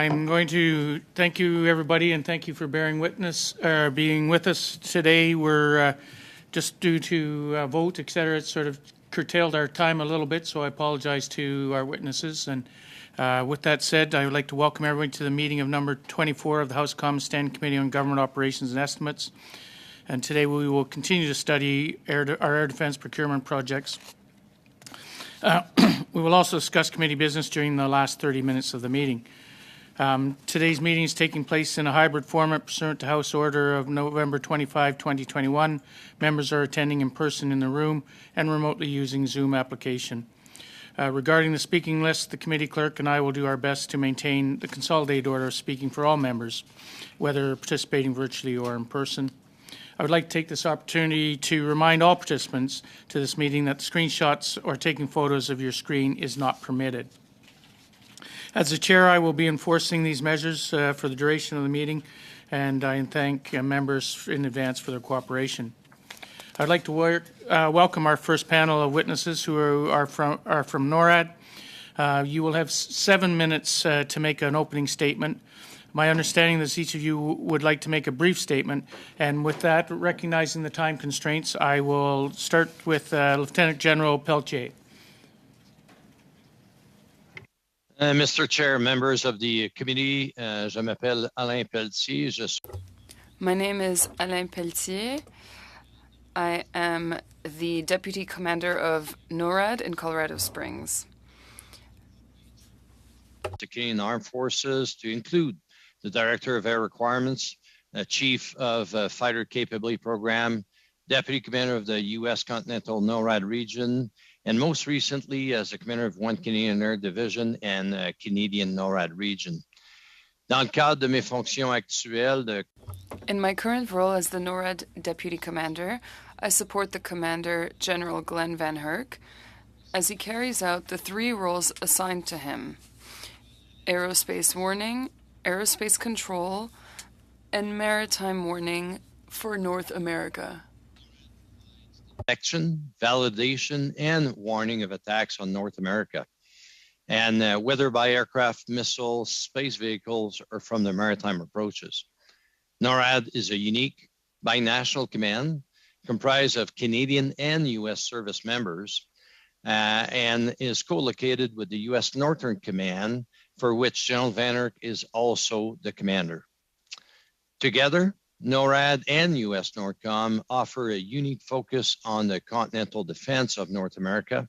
I'm going to thank you, everybody, and thank you for being with us today. We're just due to vote, et cetera, it sort of curtailed our time a little bit, so I apologize to our witnesses. And with that said, I would like to welcome everyone to the meeting of number 24 of the House of Commons Standing Committee on Government Operations and Estimates. And today we will continue to study our air defense procurement projects. We will also discuss committee business during the last 30 minutes of the meeting. Today's meeting is taking place in a hybrid format pursuant to House Order of November 25, 2021. Members are attending in person in the room and remotely using Zoom application. Regarding the speaking list, the committee clerk and I will do our best to maintain the consolidated order of speaking for all members, whether participating virtually or in person. I would like to take this opportunity to remind all participants to this meeting that screenshots or taking photos of your screen is not permitted. As the chair, I will be enforcing these measures for the duration of the meeting, and I thank members in advance for their cooperation. I'd like to welcome our first panel of witnesses who are from NORAD. You will have 7 minutes to make an opening statement. My understanding is each of you would like to make a brief statement, and with that, recognizing the time constraints, I will start with Lieutenant General Pelletier. Mr. Chair, members of the committee, je m'appelle Alain Pelletier. My name is Alain Pelletier. I am the Deputy Commander of NORAD in Colorado Springs. The Canadian Armed Forces, to include the Director of Air Requirements, Chief of Fighter Capability Program, Deputy Commander of the U.S. Continental NORAD region, and most recently as the Commander of 1 Canadian Air Division and Canadian NORAD region. Dans le cadre de mes fonctions actuelles In my current role as the NORAD Deputy Commander, I support the Commander General Glenn Van Herk as he carries out the 3 roles assigned to him: aerospace warning, aerospace control, and maritime warning for North America. Detection, validation, and warning of attacks on North America, and whether by aircraft, missiles, space vehicles, or from the maritime approaches. NORAD is a unique binational command comprised of Canadian and U.S. service members and is co-located with the U.S. Northern Command, for which General Van Herk is also the commander. Together, NORAD and U.S. NORTHCOM offer a unique focus on the continental defense of North America,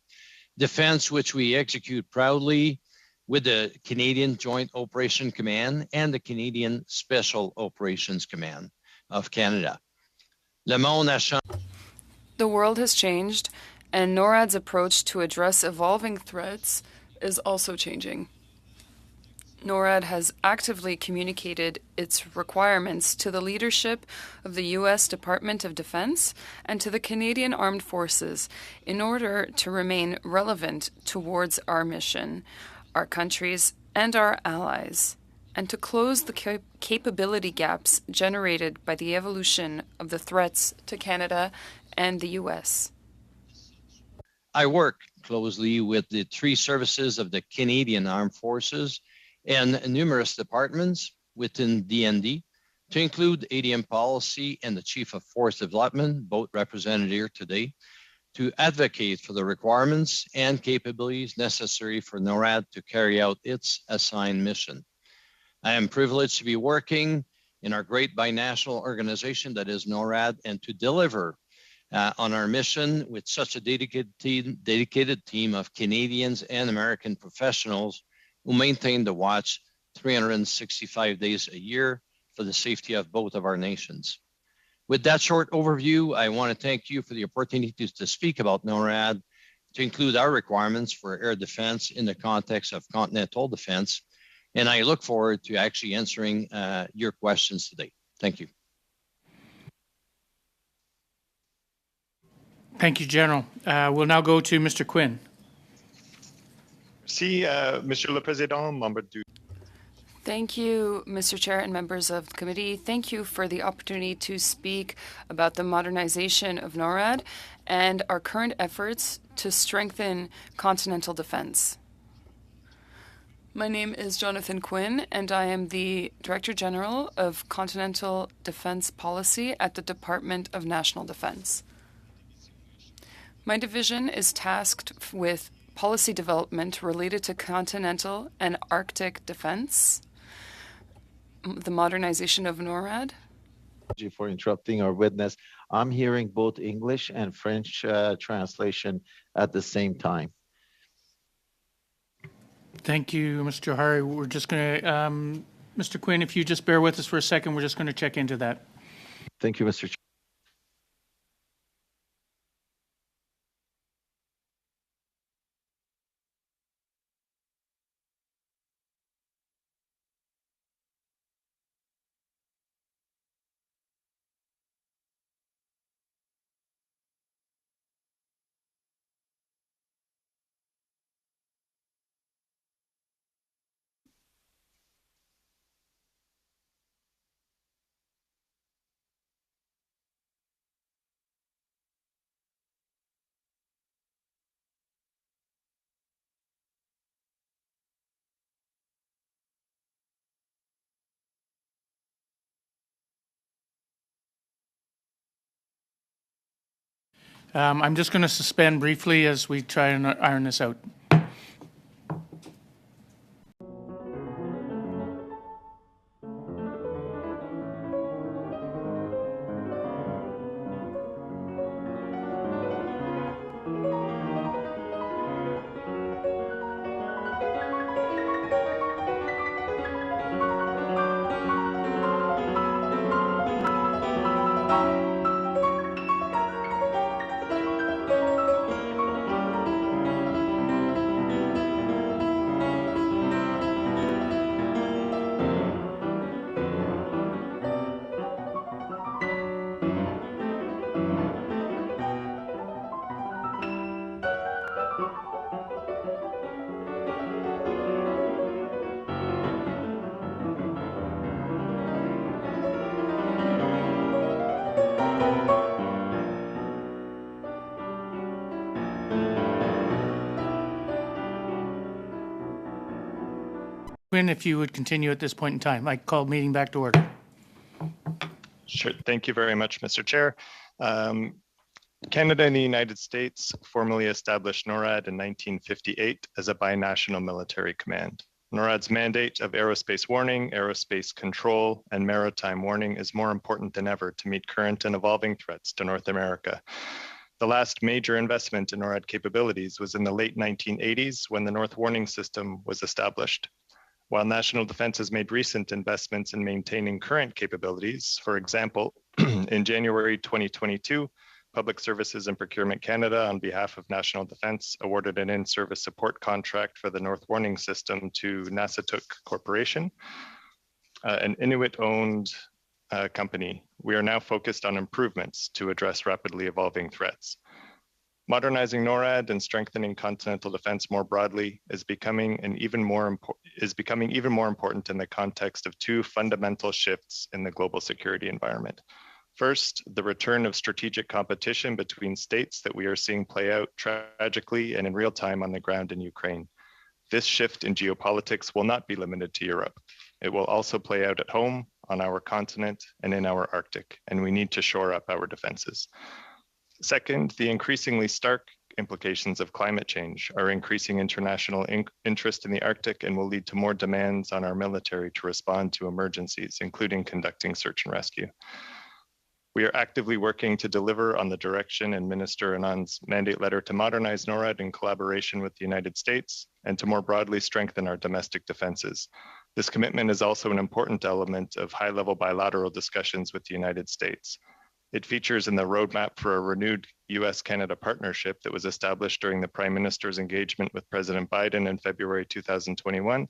defense which we execute proudly with the Canadian Joint Operation Command and the Canadian Special Operations Command of Canada. Le monde a changé. The world has changed, and NORAD's approach to address evolving threats is also changing. NORAD has actively communicated its requirements to the leadership of the U.S. Department of Defense and to the Canadian Armed Forces in order to remain relevant towards our mission, our countries, and our allies, and to close the capability gaps generated by the evolution of the threats to Canada and the U.S. I work closely with the 3 services of the Canadian Armed Forces and numerous departments within DND, to include ADM Policy and the Chief of Force Development, both represented here today, to advocate for the requirements and capabilities necessary for NORAD to carry out its assigned mission. I am privileged to be working in our great binational organization that is NORAD and to deliver on our mission with such a dedicated team of Canadians and American professionals who maintain the watch 365 days a year for the safety of both of our nations. With that short overview, I want to thank you for the opportunity to speak about NORAD, to include our requirements for air defense in the context of continental defense, and I look forward to actually answering your questions today. Thank you. Thank you, General. We'll now go to Mr. Quinn. Merci, Monsieur le Président, membre du... Thank you, Mr. Chair and members of the committee. Thank you for the opportunity to speak about the modernization of NORAD and our current efforts to strengthen continental defense. My name is Jonathan Quinn, and I am the Director General of Continental Defense Policy at the Department of National Defense. My division is tasked with policy development related to continental and Arctic defense, the modernization of NORAD. Thank you for interrupting our witness. I'm hearing both English and French translation at the same time. Thank you, Mr. Hari. We're just going to, Mr. Quinn, if you just bear with us for a second, we're just going to check into that. Thank you, Mr. Chair. I'm just going to suspend briefly as we try and iron this out. Quinn, if you would continue at this point in time. I call meeting back to order. Sure. Thank you very much, Mr. Chair. Canada and the United States formally established NORAD in 1958 as a binational military command. NORAD's mandate of aerospace warning, aerospace control, and maritime warning is more important than ever to meet current and evolving threats to North America. The last major investment in NORAD capabilities was in the late 1980s when the North Warning System was established. While National Defense has made recent investments in maintaining current capabilities, for example, in January 2022, Public Services and Procurement Canada, on behalf of National Defense, awarded an in-service support contract for the North Warning System to Nasatuk Corporation, an Inuit-owned company. We are now focused on improvements to address rapidly evolving threats. Modernizing NORAD and strengthening continental defense more broadly is becoming even more important in the context of two fundamental shifts in the global security environment. First, the return of strategic competition between states that we are seeing play out tragically and in real time on the ground in Ukraine. This shift in geopolitics will not be limited to Europe. It will also play out at home, on our continent, and in our Arctic, and we need to shore up our defenses. Second, the increasingly stark implications of climate change are increasing international interest in the Arctic and will lead to more demands on our military to respond to emergencies, including conducting search and rescue. We are actively working to deliver on the direction in Minister Anand's mandate letter to modernize NORAD in collaboration with the United States and to more broadly strengthen our domestic defenses. This commitment is also an important element of high-level bilateral discussions with the United States. It features in the roadmap for a renewed US-Canada partnership that was established during the Prime Minister's engagement with President Biden in February 2021.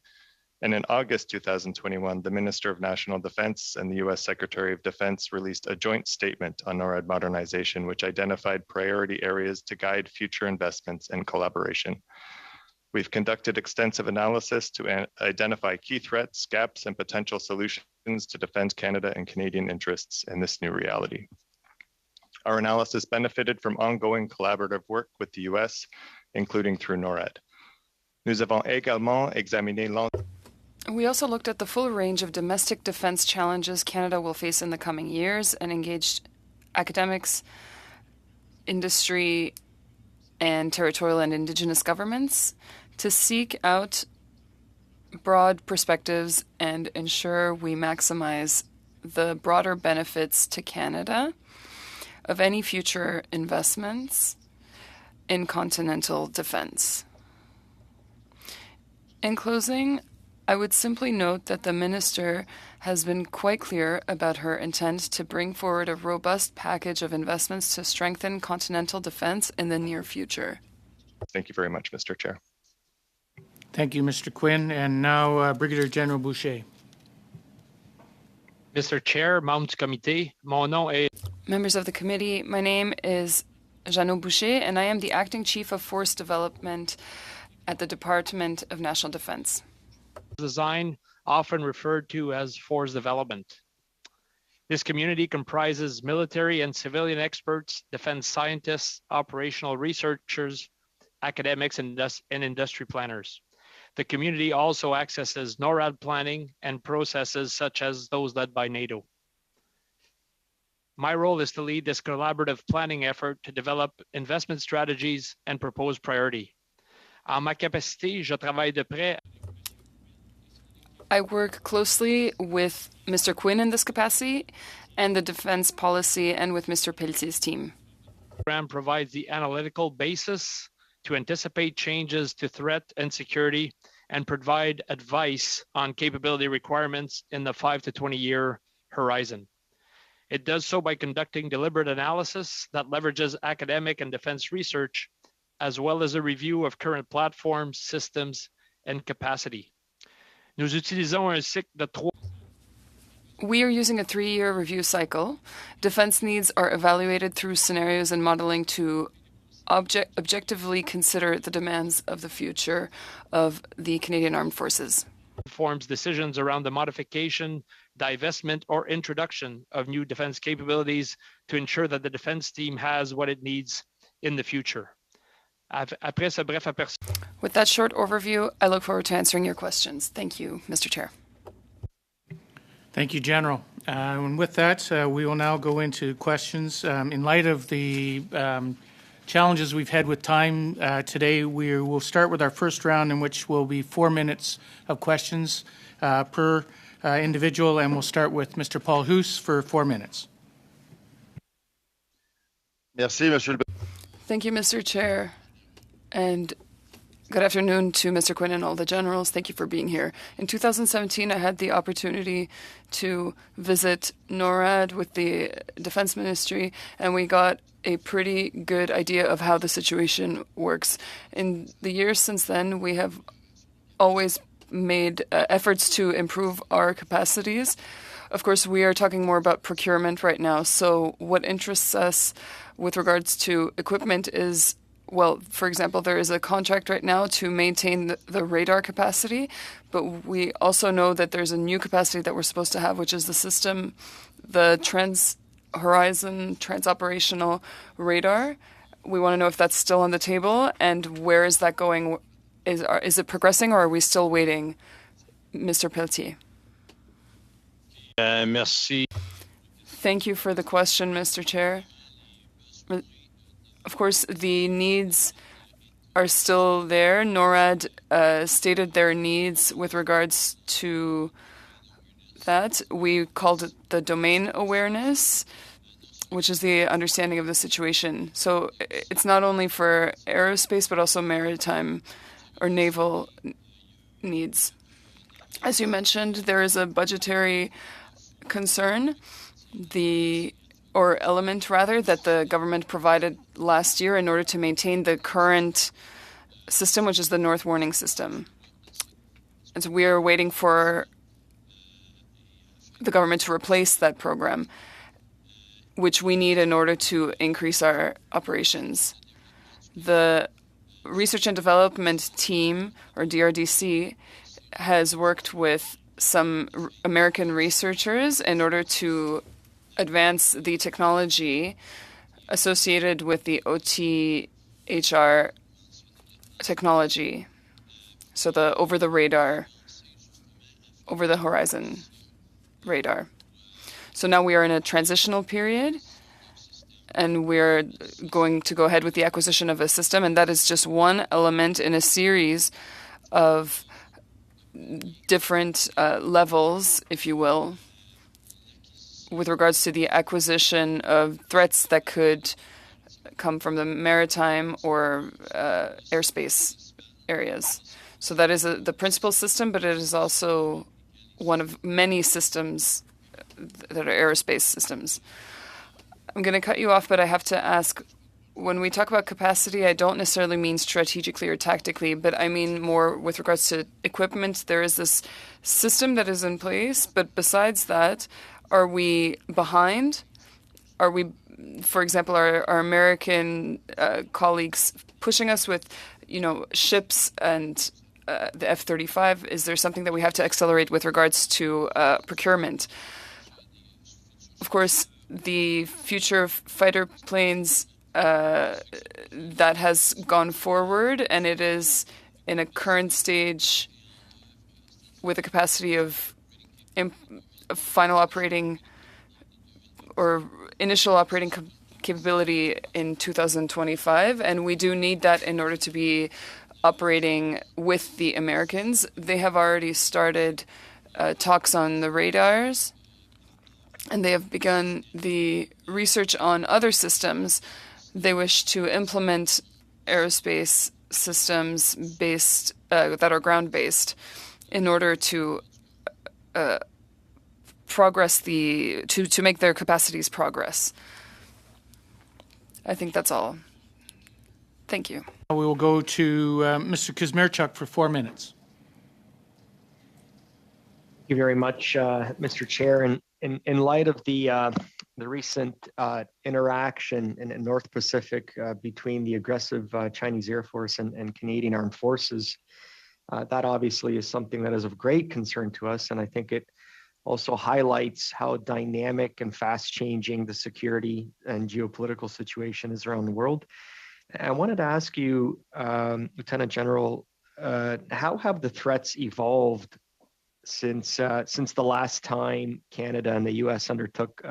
And in August 2021, the Minister of National Defense and the US Secretary of Defense released a joint statement on NORAD modernization, which identified priority areas to guide future investments and collaboration. We've conducted extensive analysis to identify key threats, gaps, and potential solutions to defend Canada and Canadian interests in this new reality. Our analysis benefited from ongoing collaborative work with the US, including through NORAD. Nous avons également examiné We also looked at the full range of domestic defense challenges Canada will face in the coming years and engaged academics, industry, and territorial and Indigenous governments to seek out broad perspectives and ensure we maximize the broader benefits to Canada of any future investments in continental defense. In closing, I would simply note that the Minister has been quite clear about her intent to bring forward a robust package of investments to strengthen continental defense in the near future. Thank you very much, Mr. Chair. Thank you, Mr. Quinn. And now, Brigadier General Boucher. Mr. Chair, membres du comité, mon nom est... Members of the committee, my name is Jeannot Boucher, and I am the Acting Chief of Force Development at the Department of National Defense. Design, often referred to as force development. This community comprises military and civilian experts, defense scientists, operational researchers, academics, and industry planners. The community also accesses NORAD planning and processes such as those led by NATO. My role is to lead this collaborative planning effort to develop investment strategies and propose priority. En ma capacité, je travaille de près. I work closely with Mr. Quinn in this capacity and the defense policy and with Mr. Pelletier's team. The program provides the analytical basis to anticipate changes to threat and security and provide advice on capability requirements in the 5 to 20 year horizon. It does so by conducting deliberate analysis that leverages academic and defense research, as well as a review of current platforms, systems, and capacity. Nous utilisons un cycle de 3. We are using a 3-year review cycle. Defense needs are evaluated through scenarios and modeling to objectively consider the demands of the future of the Canadian Armed Forces. Informs decisions around the modification, divestment, or introduction of new defense capabilities to ensure that the defense team has what it needs in the future. Après ce bref aperçu. With that short overview, I look forward to answering your questions. Thank you, Mr. Chair. Thank you, General. And with that, we will now go into questions. In light of the challenges we've had with time today, we will start with our first round, in which will be 4 minutes of questions per individual, and we'll start with Mr. Paul Hoos for 4 minutes. Merci, Monsieur le... Thank you, Mr. Chair. And good afternoon to Mr. Quinn and all the generals. Thank you for being here. In 2017, I had the opportunity to visit NORAD with the Defense Ministry, and we got a pretty good idea of how the situation works. In the years since then, we have always made efforts to improve our capacities. Of course, we are talking more about procurement right now. So what interests us with regards to equipment is, well, for example, there is a contract right now to maintain the radar capacity, but we also know that there's a new capacity that we're supposed to have, which is the system, the Trans-Horizon Trans-Operational Radar. We want to know if that's still on the table and where is that going? Is it progressing, or are we still waiting? Mr. Pelletier. Merci. Thank you for the question, Mr. Chair. Of course, the needs are still there. NORAD stated their needs with regards to that. We called it the domain awareness, which is the understanding of the situation. So it's not only for aerospace, but also maritime or naval needs. As you mentioned, there is a budgetary concern, element rather, that the government provided last year in order to maintain the current system, which is the North Warning System. And so we are waiting for the government to replace that program, which we need in order to increase our operations. The Research and Development Team, or DRDC, has worked with some American researchers in order to advance the technology associated with the OTHR technology. So the over the horizon radar. So now we are in a transitional period, and we're going to go ahead with the acquisition of a system, and that is just one element in a series of different levels, if you will, with regards to the acquisition of threats that could come from the maritime or airspace areas. So that is the principal system, but it is also one of many systems that are aerospace systems. I'm going to cut you off, but I have to ask, when we talk about capacity, I don't necessarily mean strategically or tactically, but I mean more with regards to equipment. There is this system that is in place, but besides that, are we behind? Are we, for example, our American colleagues pushing us with, ships and the F-35? Is there something that we have to accelerate with regards to procurement? Of course, the future fighter planes that has gone forward, and it is in a current stage with a capacity of final operating or initial operating capability in 2025, and we do need that in order to be operating with the Americans. They have already started talks on the radars, and they have begun the research on other systems. They wish to implement aerospace systems based that are ground-based in order to progress to make their capacities progress. I think that's all. Thank you. We will go to Mr. Kuzmirchuk for 4 minutes. Thank you very much, Mr. Chair. And in light of the recent interaction in North Pacific between the aggressive Chinese Air Force and Canadian Armed Forces, that obviously is something that is of great concern to us. And I think it also highlights how dynamic and fast-changing the security and geopolitical situation is around the world. And I wanted to ask you, Lieutenant General, how have the threats evolved since the last time Canada and the U.S. undertook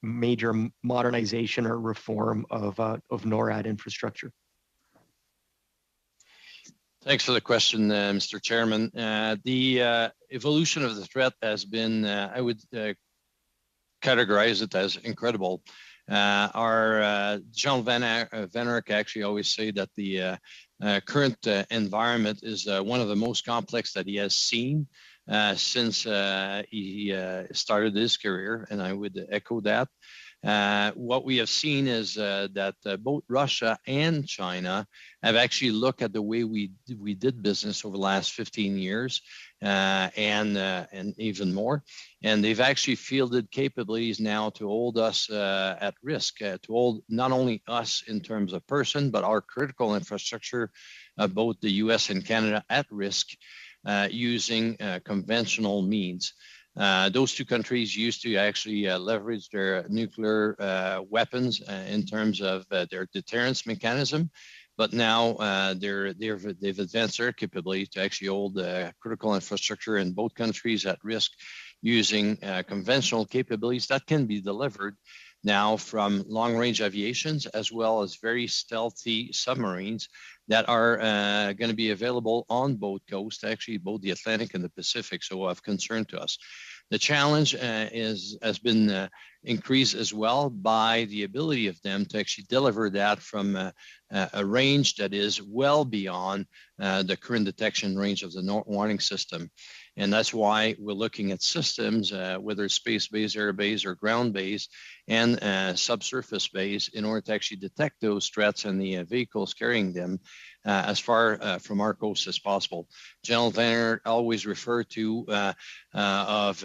major modernization or reform of NORAD infrastructure? Thanks for the question, Mr. Chairman. The evolution of the threat has been, I would categorize it as incredible. Our General Van Erck actually always say that the current environment is one of the most complex that he has seen since he started his career, and I would echo that. What we have seen is that both Russia and China have actually looked at the way we did business over the last 15 years and even more. And they've actually fielded capabilities now to hold us at risk, to hold not only us in terms of person, but our critical infrastructure, both the US and Canada, at risk using conventional means. Those two countries used to actually leverage their nuclear weapons in terms of their deterrence mechanism, but now they've advanced their capability to actually hold critical infrastructure in both countries at risk using conventional capabilities that can be delivered now from long-range aviations as well as very stealthy submarines that are going to be available on both coasts, actually both the Atlantic and the Pacific, so of concern to us. The challenge has been increased as well by the ability of them to actually deliver that from a range that is well beyond the current detection range of the warning system. And that's why we're looking at systems, whether it's space-based, air-based, or ground-based, and subsurface based in order to actually detect those threats and the vehicles carrying them as far from our coast as possible. General Van Erck always referred to of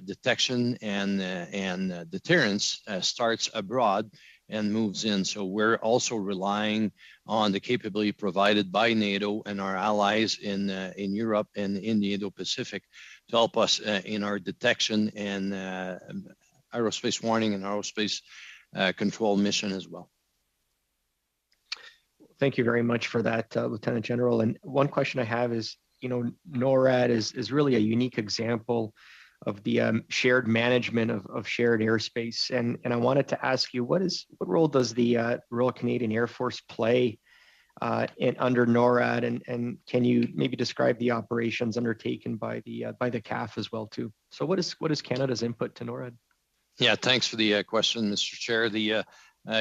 detection and deterrence starts abroad and moves in. So we're also relying on the capability provided by NATO and our allies in Europe and in the Indo-Pacific to help us in our detection and aerospace warning and aerospace control mission as well. Thank you very much for that, Lieutenant General. And one question I have is, NORAD is really a unique example of the shared management of shared airspace. And I wanted to ask you, what role does the Royal Canadian Air Force play under NORAD, and can you maybe describe the operations undertaken by the CAF as well too? So what is Canada's input to NORAD? Yeah, thanks for the question, Mr. Chair. The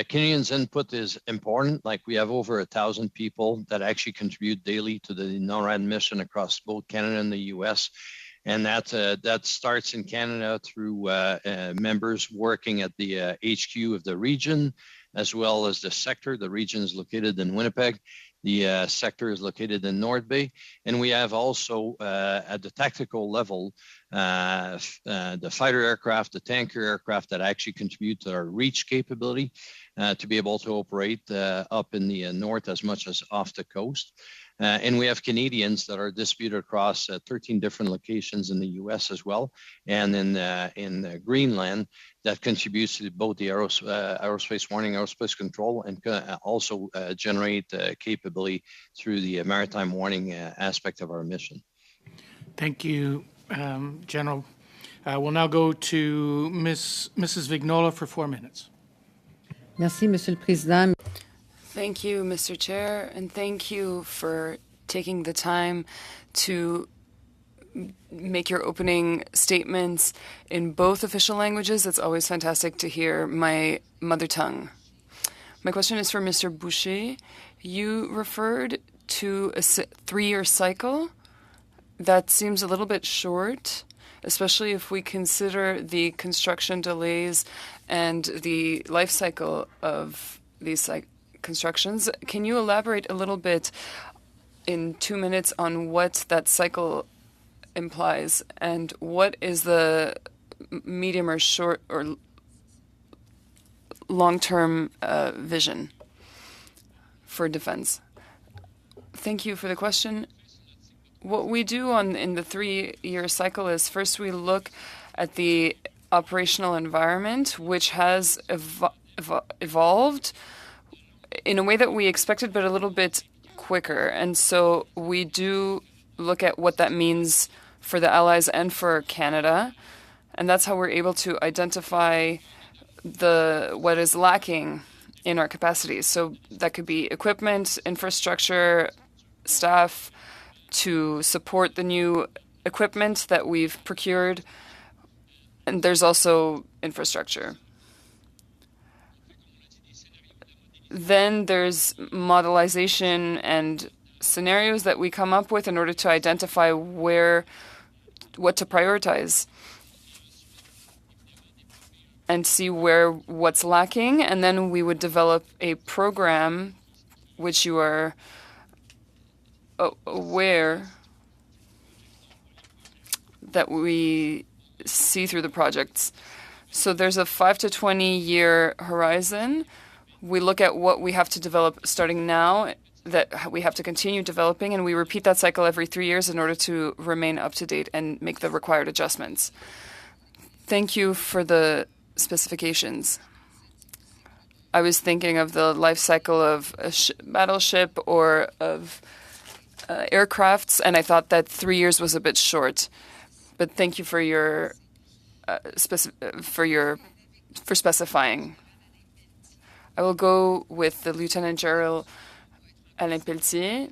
Canadians' input is important. Like, we have over 1,000 people that actually contribute daily to the NORAD mission across both Canada and the US. And that starts in Canada through members working at the HQ of the region, as well as the sector. The region is located in Winnipeg. The sector is located in North Bay. And we have also, at the tactical level, the fighter aircraft, the tanker aircraft that actually contribute to our reach capability to be able to operate up in the north as much as off the coast. And we have Canadians that are distributed across 13 different locations in the US as well, and in Greenland, that contributes to both the aerospace warning, aerospace control, and also generate capability through the maritime warning aspect of our mission. Thank you, General. We'll now go to Mrs. Vignola for 4 minutes. Merci, Monsieur le Président. Thank you, Mr. Chair, and thank you for taking the time to make your opening statements in both official languages. It's always fantastic to hear my mother tongue. My question is for Mr. Boucher. You referred to a 3-year cycle. That seems a little bit short, especially if we consider the construction delays and the life cycle of these constructions. Can you elaborate a little bit in 2 minutes on what that cycle implies, and what is the medium or short or long-term vision for defense? Thank you for the question. What we do in the 3-year cycle is, first we look at the operational environment, which has evolved in a way that we expected, but a little bit quicker. And so we do look at what that means for the Allies and for Canada. And that's how we're able to identify what is lacking in our capacities. So that could be equipment, infrastructure, staff to support the new equipment that we've procured. And there's also infrastructure. Then there's modelization and scenarios that we come up with in order to identify what to prioritize and see what's lacking. And then we would develop a program, which you are aware that we see through the projects. So there's a 5 to 20 year horizon. We look at what we have to develop starting now, that we have to continue developing, and we repeat that cycle every 3 years in order to remain up to date and make the required adjustments. Thank you for the specifications. I was thinking of the life cycle of a battleship or of aircrafts, and I thought that 3 years was a bit short. But thank you for your for specifying. I will go with the Lieutenant General Alain Pelletier.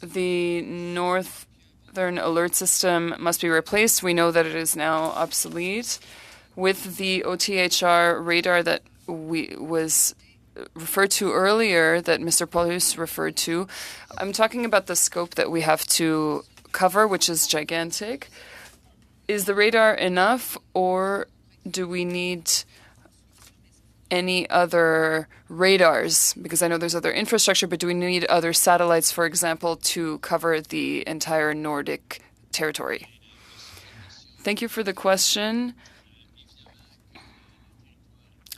The Northern Alert System must be replaced. We know that it is now obsolete. With the OTHR radar that was referred to earlier, that Mr. Paulus referred to, I'm talking about the scope that we have to cover, which is gigantic. Is the radar enough, or do we need any other radars? Because I know there's other infrastructure, but do we need other satellites, for example, to cover the entire Nordic territory? Thank you for the question.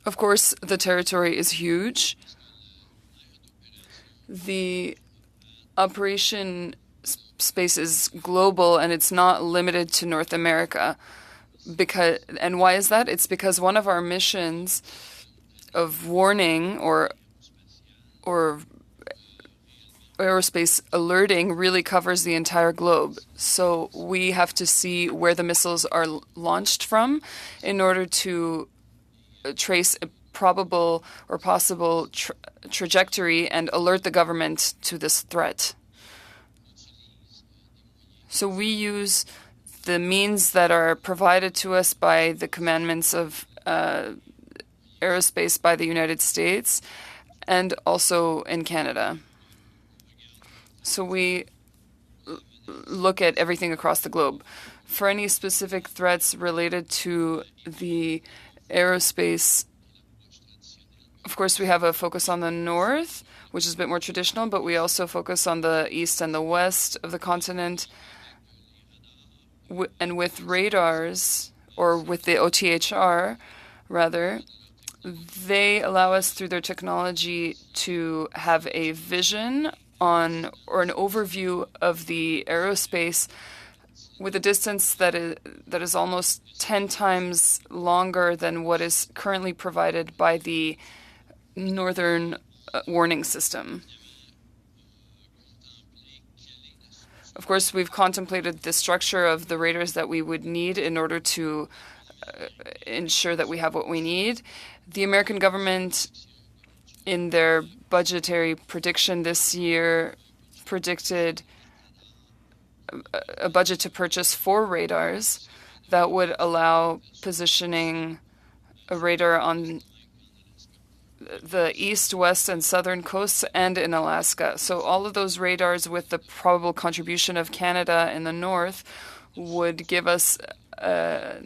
Of course, the territory is huge. The operation space is global, and it's not limited to North America. And why is that? It's because one of our missions of warning or aerospace alerting really covers the entire globe. So we have to see where the missiles are launched from in order to trace a probable or possible trajectory and alert the government to this threat. So we use the means that are provided to us by the commandments of aerospace by the United States and also in Canada. So we look at everything across the globe. For any specific threats related to the aerospace, of course, we have a focus on the north, which is a bit more traditional, but we also focus on the east and the west of the continent. And with radars, or with the OTHR, rather, they allow us through their technology to have a vision on or an overview of the aerospace with a distance that is almost 10 times longer than what is currently provided by the Northern Warning System. Of course, we've contemplated the structure of the radars that we would need in order to ensure that we have what we need. The American government, in their budgetary prediction this year, predicted a budget to purchase 4 radars that would allow positioning a radar on the east, west, and southern coasts and in Alaska. So all of those radars with the probable contribution of Canada in the north would give us a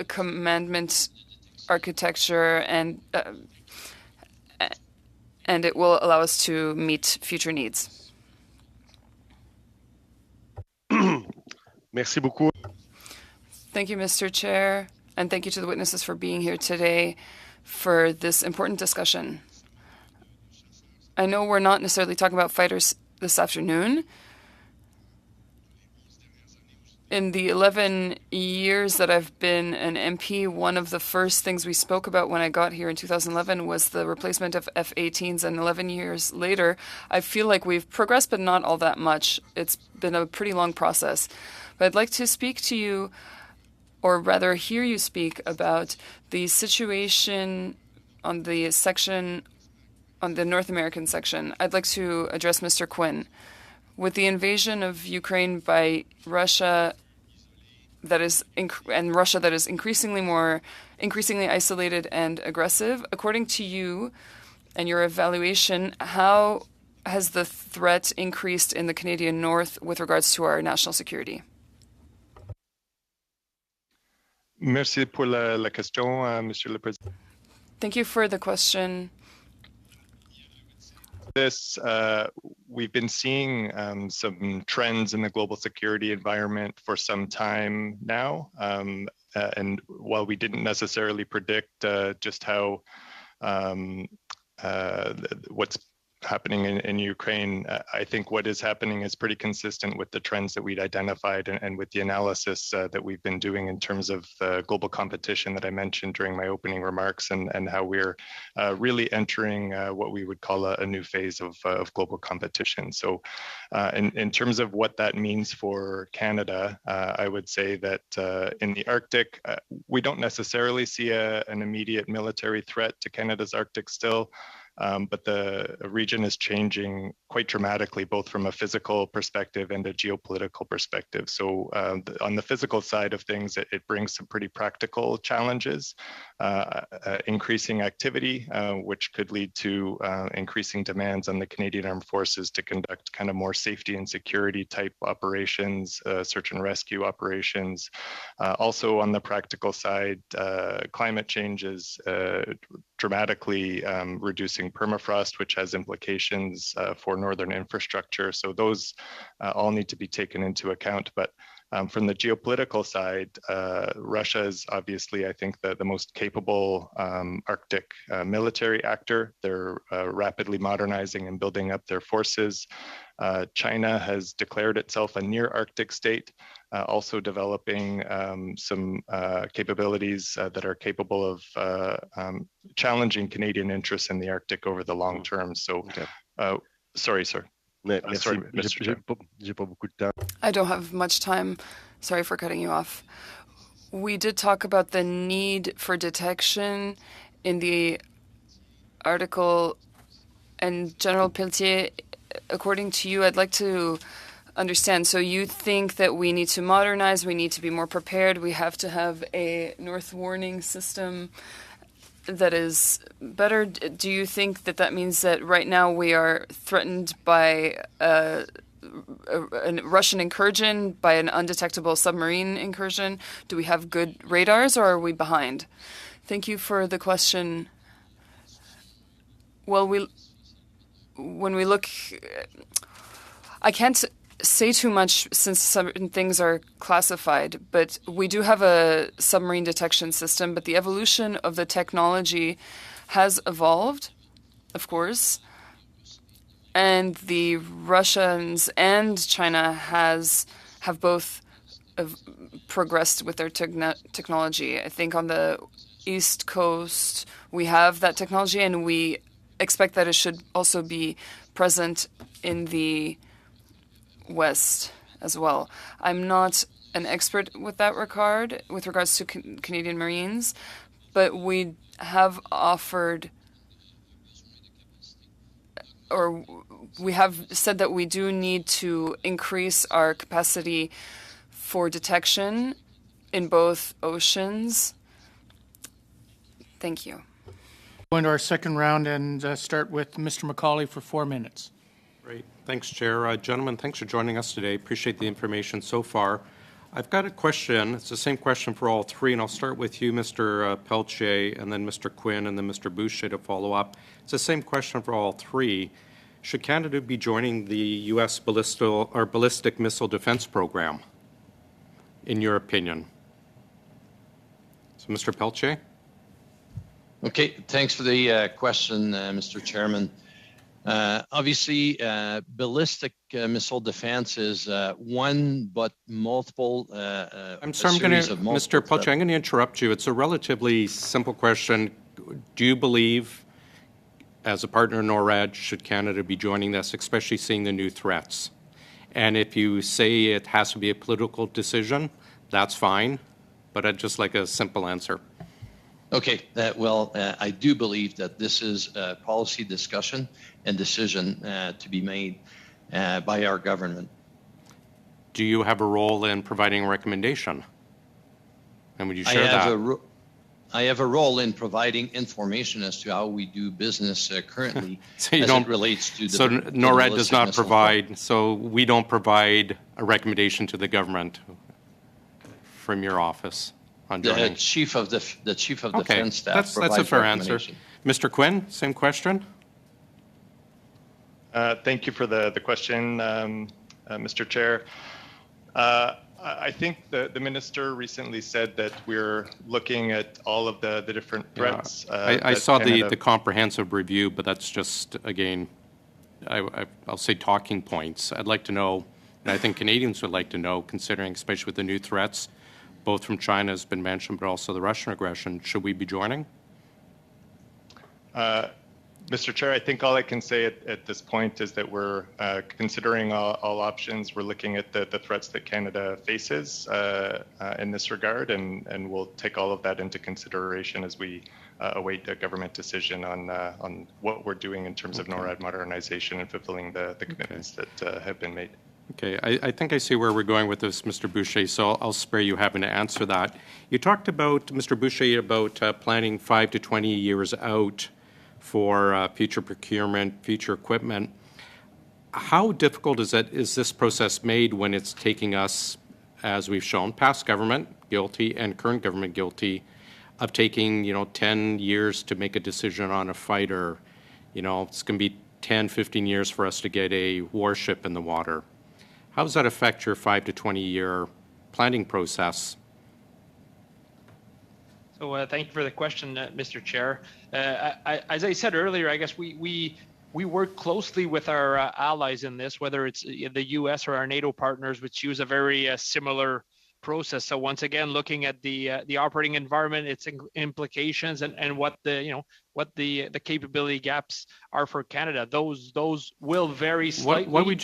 commandment architecture and it will allow us to meet future needs. Merci beaucoup. Thank you, Mr. Chair, and thank you to the witnesses for being here today for this important discussion. I know we're not necessarily talking about fighters this afternoon. In the 11 years that I've been an MP, one of the first things we spoke about when I got here in 2011 was the replacement of F-18s, and 11 years later, I feel like we've progressed, but not all that much. It's been a pretty long process. But I'd like to speak to you, or rather hear you speak about the situation on the section, on the North American section. I'd like to address Mr. Quinn. With the invasion of Ukraine by Russia, that is increasingly isolated and aggressive, according to you and your evaluation, how has the threat increased in the Canadian North with regards to our national security? Merci pour la question, Monsieur le Président. Thank you for the question. We've been seeing some trends in the global security environment for some time now. And while we didn't necessarily predict just how what's happening in Ukraine, I think what is happening is pretty consistent with the trends that we'd identified and with the analysis that we've been doing in terms of global competition that I mentioned during my opening remarks, and how we're really entering what we would call a new phase of global competition. So in terms of what that means for Canada, I would say that in the Arctic, we don't necessarily see an immediate military threat to Canada's Arctic still. But the region is changing quite dramatically, both from a physical perspective and a geopolitical perspective. So on the physical side of things, it brings some pretty practical challenges, increasing activity, which could lead to increasing demands on the Canadian Armed Forces to conduct kind of more safety and security type operations, search and rescue operations. Also on the practical side, climate change is dramatically reducing permafrost, which has implications for northern infrastructure. So those all need to be taken into account. But from the geopolitical side, Russia is obviously, I think, the most capable Arctic military actor. They're rapidly modernizing and building up their forces. China has declared itself a near Arctic state, also developing some capabilities that are capable of challenging Canadian interests in the Arctic over the long term. So, sorry, sir. Merci. Sorry, Mr. Chair. J'ai pas beaucoup de temps. I don't have much time. Sorry for cutting you off. We did talk about the need for detection in the article, and General Pelletier, according to you, I'd like to understand. So you think that we need to modernize, we need to be more prepared, we have to have a north warning system that is better. Do you think that that means that right now we are threatened by a Russian incursion, by an undetectable submarine incursion? Do we have good radars, or are we behind? Thank you for the question. Well, when we look, I can't say too much since certain things are classified, but we do have a submarine detection system, but the evolution of the technology has evolved, of course, and the Russians and China have both progressed with their technology. I think on the East Coast we have that technology, and we expect that it should also be present in the West as well. I'm not an expert with that regard, with regards to Canadian Marines, but we have offered, or we have said that we do need to increase our capacity for detection in both oceans. Thank you. Go into our second round and start with Mr. Macaulay for 4 minutes. Great. Thanks, Chair. Gentlemen, thanks for joining us today. Appreciate the information so far. I've got a question. It's the same question for all three, and I'll start with you, Mr. Pelletier, and then Mr. Quinn, and then Mr. Boucher to follow up. It's the same question for all three. Should Canada be joining the U.S. ballistic missile defense program, in your opinion? So, Mr. Pelletier? Okay, thanks for the question, Mr. Chairman. Obviously, ballistic missile defense is one, but multiple. I'm sorry, Mr. Pelletier, I'm going to interrupt you. It's a relatively simple question. Do you believe, as a partner in NORAD, should Canada be joining this, especially seeing the new threats? And if you say it has to be a political decision, that's fine, but I'd just like a simple answer. Okay, I do believe that this is a policy discussion and decision to be made by our government. Do you have a role in providing a recommendation? And would you share that? I have a role in providing information as to how we do business currently so as it relates to the So NORAD does not provide, so we don't provide a recommendation to the government from your office? The chief of defense staff. That's a fair answer. Mr. Quinn, same question. Thank you for the question, Mr. Chair. I think the minister recently said that we're looking at all of the different threats. I saw the comprehensive review, but that's just, again, I'll say talking points. I'd like to know, and I think Canadians would like to know, considering especially with the new threats, both from China has been mentioned, but also the Russian aggression. Should we be joining? Mr. Chair, I think all I can say at this point is that we're considering all options. We're looking at the threats that Canada faces in this regard, and we'll take all of that into consideration as we await a government decision on what we're doing in terms of NORAD modernization and fulfilling the commitments that have been made. Okay, I think I see where we're going with this, Mr. Boucher, so I'll spare you having to answer that. You talked about, Mr. Boucher, about planning 5 to 20 years out for future procurement, future equipment. How difficult is this process made when it's taking us, as we've shown, past government guilty and current government guilty, of taking 10 years to make a decision on a fighter? It's going to be 10, 15 years for us to get a warship in the water. How does that affect your 5 to 20 year planning process? So thank you for the question, Mr. Chair. As I said earlier, I guess we work closely with our allies in this, whether it's the U.S. or our NATO partners, which use a very similar process. So once again, looking at the operating environment, its implications, and what the capability gaps are for Canada. Those will vary slightly. What would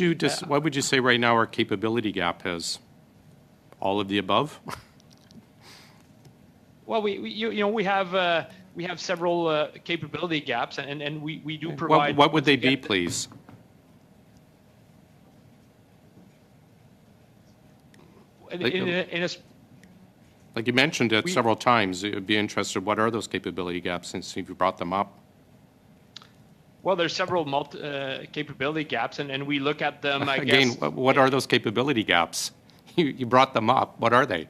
you say right now our capability gap is? All of the above? Well, we have several capability gaps, and we do provide. What would they be, please? Like you mentioned it several times, it would be interested. What are those capability gaps, since you've brought them up? Well, there's several capability gaps, and we look at them. Again, what are those capability gaps? You brought them up. What are they?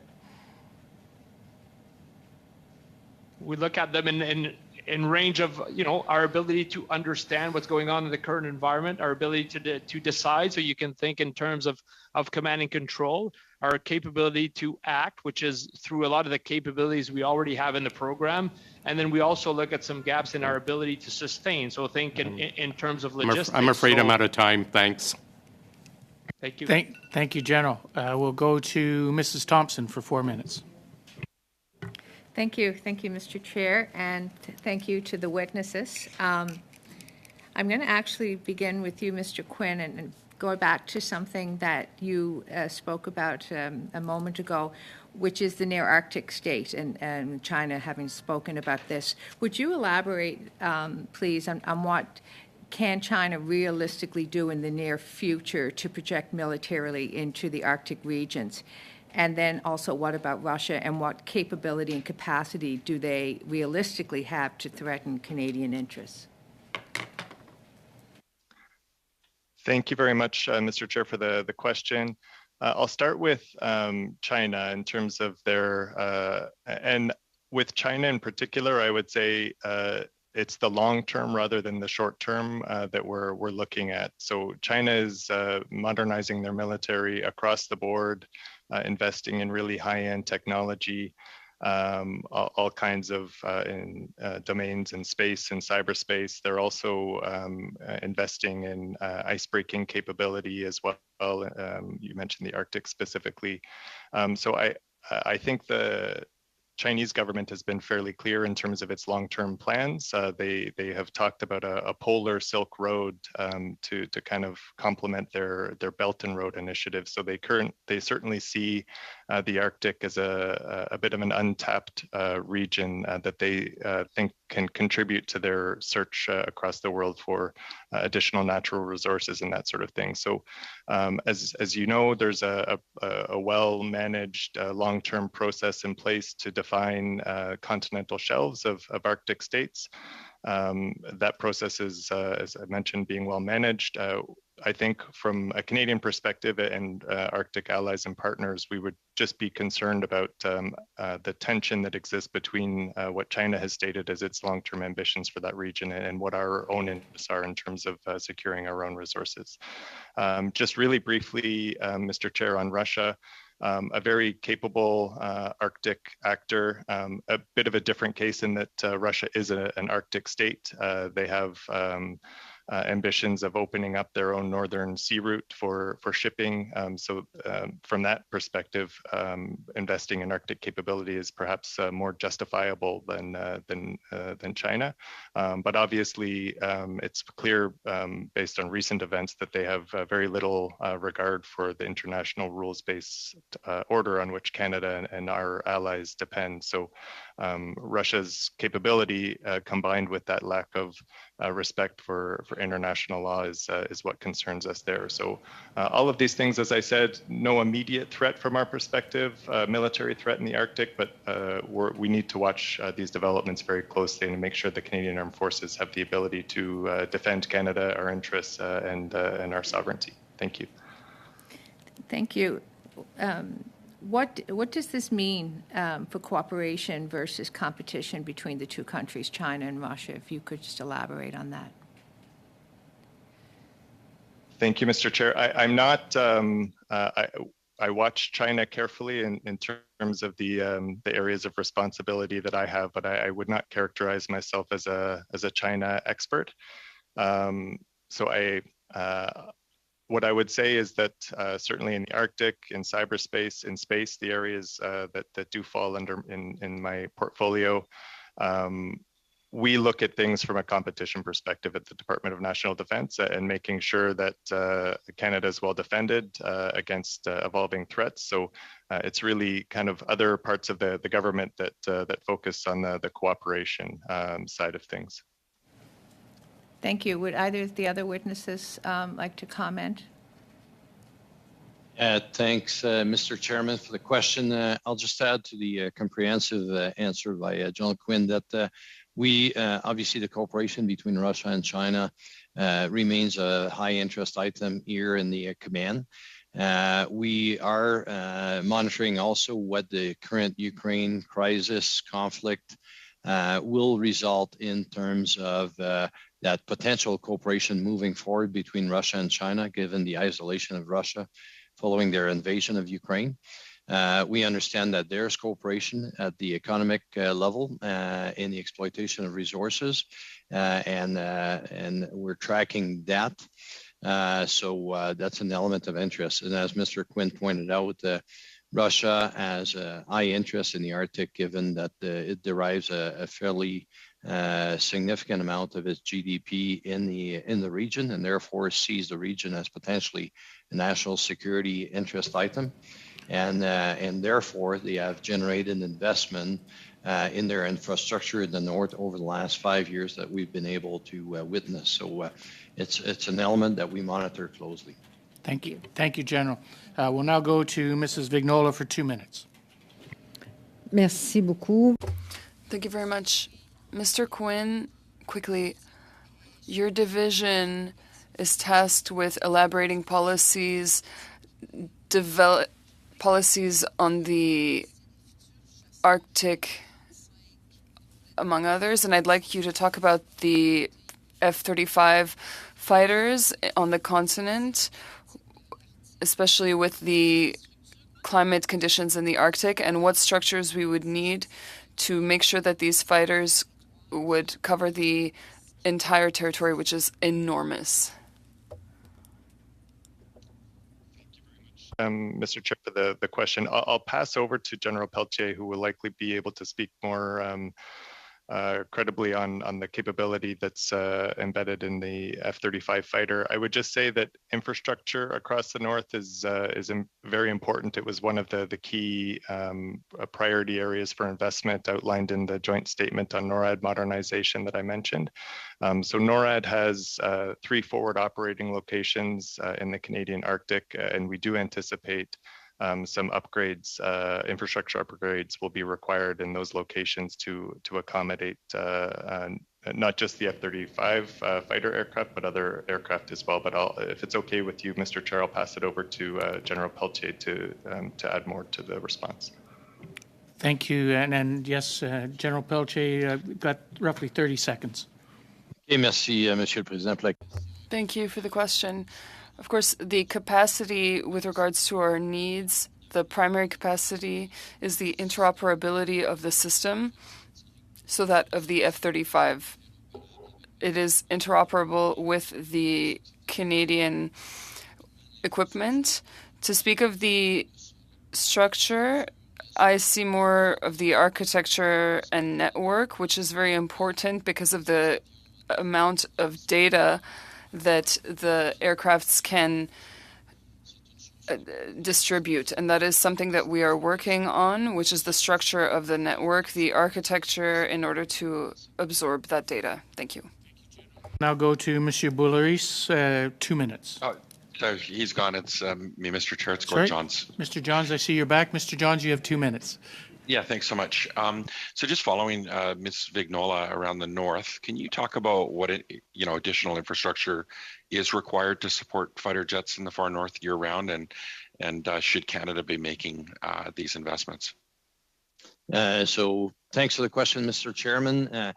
We look at them in range of our ability to understand what's going on in the current environment, our ability to decide. So you can think in terms of command and control, our capability to act, which is through a lot of the capabilities we already have in the program, and then we also look at some gaps in our ability to sustain. So think in terms of logistics. I'm afraid I'm out of time. Thanks. Thank you. Thank you, General. We'll go to Mrs. Thompson for 4 minutes. Thank you, Mr. Chair, and thank you to the witnesses. I'm going to actually begin with you, Mr. Quinn, and go back to something that you spoke about a moment ago, which is the near Arctic state and China having spoken about this. Would you elaborate, please, on what can China realistically do in the near future to project militarily into the Arctic regions? And then also, what about Russia, and what capability and capacity do they realistically have to threaten Canadian interests? Thank you very much, Mr. Chair, for the question. I'll start with China in terms of their, and with China in particular, I would say it's the long term rather than the short term that we're looking at. So China is modernizing their military across the board, investing in really high-end technology, all kinds of domains in space and cyberspace. They're also investing in ice-breaking capability as well. You mentioned the Arctic specifically. So I think the Chinese government has been fairly clear in terms of its long-term plans. They have talked about a polar Silk Road to kind of complement their Belt and Road initiative. So they certainly see the Arctic as a bit of an untapped region that they think can contribute to their search across the world for additional natural resources and that sort of thing. So as you know, there's a well-managed long-term process in place to define continental shelves of Arctic states. That process is, as I mentioned, being well managed. I think from a Canadian perspective and Arctic allies and partners, we would just be concerned about the tension that exists between what China has stated as its long-term ambitions for that region and what our own interests are in terms of securing our own resources. Just really briefly, Mr. Chair, on Russia, a very capable Arctic actor, a bit of a different case in that Russia is an Arctic state. They have ambitions of opening up their own northern sea route for shipping. So from that perspective, investing in Arctic capability is perhaps more justifiable than China. But obviously, it's clear based on recent events that they have very little regard for the international rules-based order on which Canada and our allies depend. So Russia's capability combined with that lack of respect for international law is what concerns us there. So all of these things, as I said, no immediate threat from our perspective, military threat in the Arctic, but we need to watch these developments very closely and make sure the Canadian Armed Forces have the ability to defend Canada, our interests, and our sovereignty. Thank you. Thank you. What does this mean for cooperation versus competition between the two countries, China and Russia? If you could just elaborate on that. Thank you, Mr. Chair. I'm not. I watch China carefully in terms of the areas of responsibility that I have, but I would not characterize myself as a China expert. So What I would say is that certainly in the Arctic, in cyberspace, in space, the areas that do fall under in my portfolio, we look at things from a competition perspective at the Department of National Defense and making sure that Canada is well defended against evolving threats. So it's really kind of other parts of the government that focus on the cooperation side of things. Thank you. Would either of the other witnesses like to comment? Thanks, Mr. Chairman, for the question. I'll just add to the comprehensive answer by General Quinn that we obviously the cooperation between Russia and China remains a high interest item here in the command. We are monitoring also what the current Ukraine crisis conflict will result in terms of that potential cooperation moving forward between Russia and China, given the isolation of Russia following their invasion of Ukraine. We understand that there's cooperation at the economic level in the exploitation of resources, and we're tracking that. So that's an element of interest. And as Mr. Quinn pointed out, Russia has a high interest in the Arctic, given that it derives a fairly significant amount of its GDP in the region, and therefore sees the region as potentially a national security interest item. And therefore they have generated investment in their infrastructure in the north over the last 5 years that we've been able to witness. So it's an element that we monitor closely. Thank you. Thank you, General. We'll now go to Mrs. Vignola for 2 minutes. Merci beaucoup. Thank you very much. Mr. Quinn, quickly, your division is tasked with elaborating policies, policies on the Arctic, among others, and I'd like you to talk about the F-35 fighters on the continent, especially with the climate conditions in the Arctic, and what structures we would need to make sure that these fighters would cover the entire territory, which is enormous. Mr. Chair, for the question. I'll pass over to General Pelletier, who will likely be able to speak more credibly on the capability that's embedded in the F-35 fighter. I would just say that infrastructure across the north is very important. It was one of the key priority areas for investment outlined in the joint statement on NORAD modernization that I mentioned. So NORAD has 3 forward operating locations in the Canadian Arctic, and we do anticipate some upgrades, infrastructure upgrades will be required in those locations to accommodate not just the F-35 fighter aircraft, but other aircraft as well. But if it's okay with you, Mr. Chair, I'll pass it over to General Pelletier to add more to the response. Thank you. And yes, General Pelletier, got roughly 30 seconds. Okay, merci, Monsieur le Président. Thank you for the question. Of course, the capacity with regards to our needs, the primary capacity is the interoperability of the system, so that of the F-35. It is interoperable with the Canadian equipment. To speak of the structure, I see more of the architecture and network, which is very important because of the amount of data that the aircrafts can distribute. And that is something that we are working on, which is the structure of the network, the architecture, in order to absorb that data. Thank you. Now go to Monsieur Boularice, 2 minutes. Oh, he's gone. It's me, Mr. Chair. It's Gord Johns. Mr. Johns, I see you're back. Mr. Johns, you have 2 minutes. Yeah, thanks so much. So just following Ms. Vignola around the north, can you talk about what additional infrastructure is required to support fighter jets in the far north year round, and should Canada be making these investments? So thanks for the question, Mr. Chairman.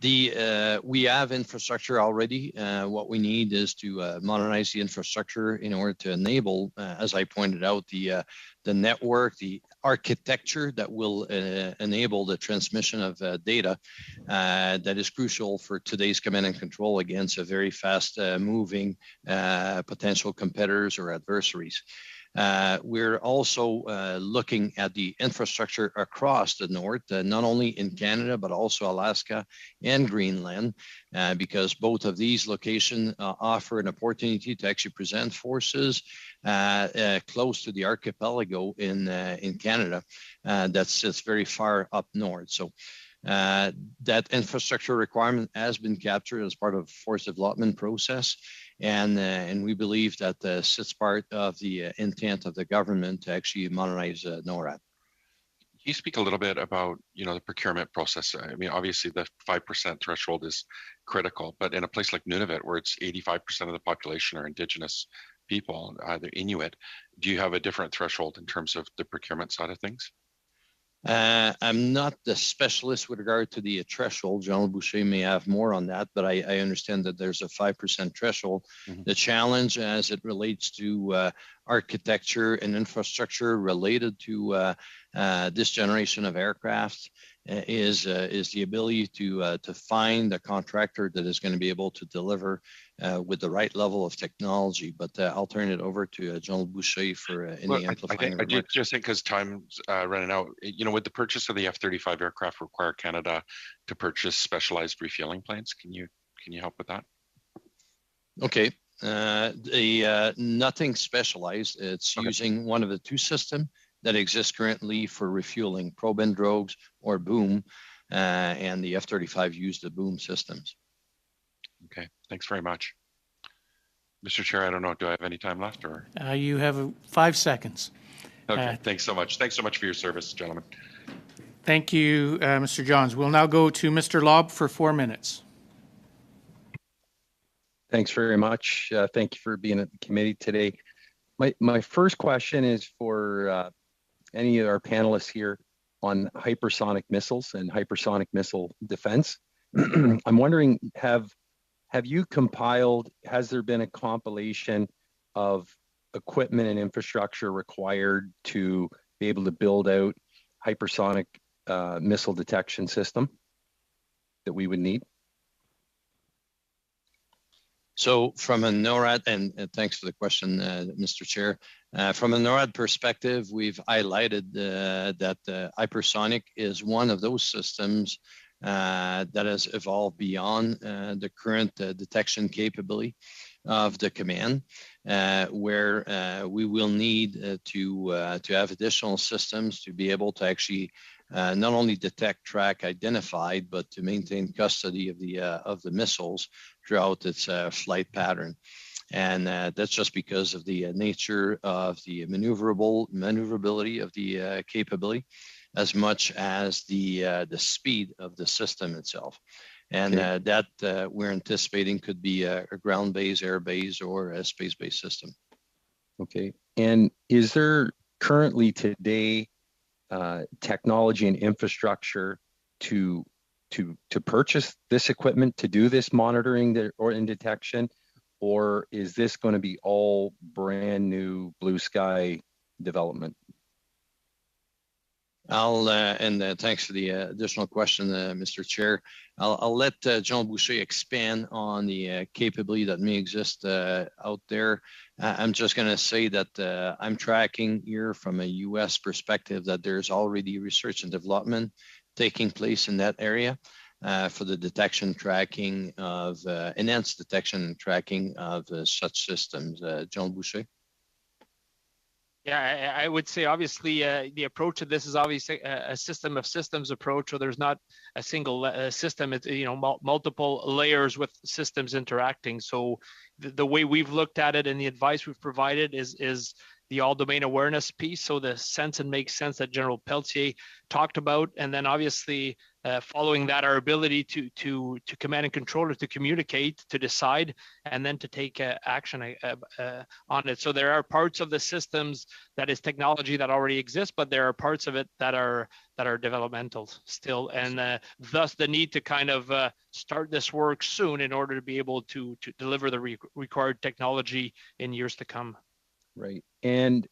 We have infrastructure already. What we need is to modernize the infrastructure in order to enable, as I pointed out, the network, the architecture that will enable the transmission of data that is crucial for today's command and control against a very fast moving potential competitors or adversaries. We're also looking at the infrastructure across the north, not only in Canada, but also Alaska and Greenland, because both of these locations offer an opportunity to actually present forces close to the archipelago in Canada that sits very far up north. So that infrastructure requirement has been captured as part of force development process. And we believe that sits part of the intent of the government to actually modernize NORAD. Can you speak a little bit about, the procurement process? I mean, obviously the 5% threshold is critical, but in a place like Nunavut, where it's 85% of the population are Indigenous people, either Inuit, do you have a different threshold in terms of the procurement side of things? I'm not the specialist with regard to the threshold. General Boucher may have more on that, but I understand that there's a 5% threshold. Mm-hmm. The challenge as it relates to architecture and infrastructure related to this generation of aircraft is the ability to find a contractor that is going to be able to deliver with the right level of technology. But I'll turn it over to General Boucher for any amplifying remarks. I just think because time's running out, would the purchase of the F-35 aircraft require Canada to purchase specialized refueling planes? Can you help with that? Okay. Nothing specialized. It's using one of the two systems that exists currently for refueling, probe and drogues or boom, and the F-35 used the boom systems. Okay, thanks very much. Mr. Chair, I don't know, do I have any time left or? You have 5 seconds. Okay, thanks so much. Thanks so much for your service, gentlemen. Thank you, Mr. Johns. We'll now go to Mr. Lobb for 4 minutes. Thanks very much. Thank you for being at the committee today. My first question is for any of our panelists here on hypersonic missiles and hypersonic missile defense. I'm wondering, have you compiled, has there been a compilation of equipment and infrastructure required to be able to build out hypersonic missile detection system that we would need? So from a NORAD, and thanks for the question, Mr. Chair. From a NORAD perspective, we've highlighted that hypersonic is one of those systems that has evolved beyond the current detection capability of the command, where we will need to have additional systems to be able to actually not only detect, track, identify, but to maintain custody of the missiles throughout its flight pattern. And that's just because of the nature of the maneuverability of the capability, as much as the speed of the system itself. And that we're anticipating could be a ground-based, air-based, or a space-based system. Okay. And is there currently today technology and infrastructure to purchase this equipment to do this monitoring or in detection, or is this going to be all brand new blue sky development? Thanks for the additional question, Mr. Chair. I'll let Jean Boucher expand on the capability that may exist out there. I'm just going to say that I'm tracking here from a U.S. perspective that there's already research and development taking place in that area for the detection, tracking of enhanced detection and tracking of such systems. Jean Boucher. Yeah, I would say obviously the approach of this is obviously a system of systems approach. So there's not a single system. It's multiple layers with systems interacting. So the way we've looked at it and the advice we've provided is the all domain awareness piece. So the sense and make sense that General Pelletier talked about, and then obviously following that, our ability to command and control or to communicate, to decide, and then to take action on it. So there are parts of the systems that is technology that already exists, but there are parts of it that are developmental still, and thus the need to kind of start this work soon in order to be able to deliver the required technology in years to come. Right. And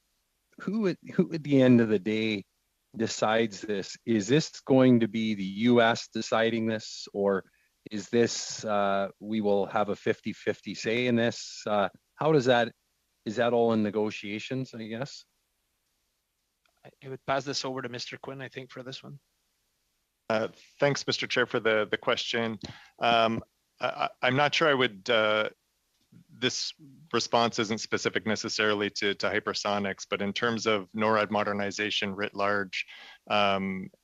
who at the end of the day decides this? Is this going to be the U.S. deciding this, or is this we will have a 50-50 say in this? How does that? Is that all in negotiations, I guess? I would pass this over to Mr. Quinn, I think, for this one. Thanks, Mr. Chair, for the question. I'm not sure I would, this response isn't specific necessarily to hypersonics, but in terms of NORAD modernization writ large,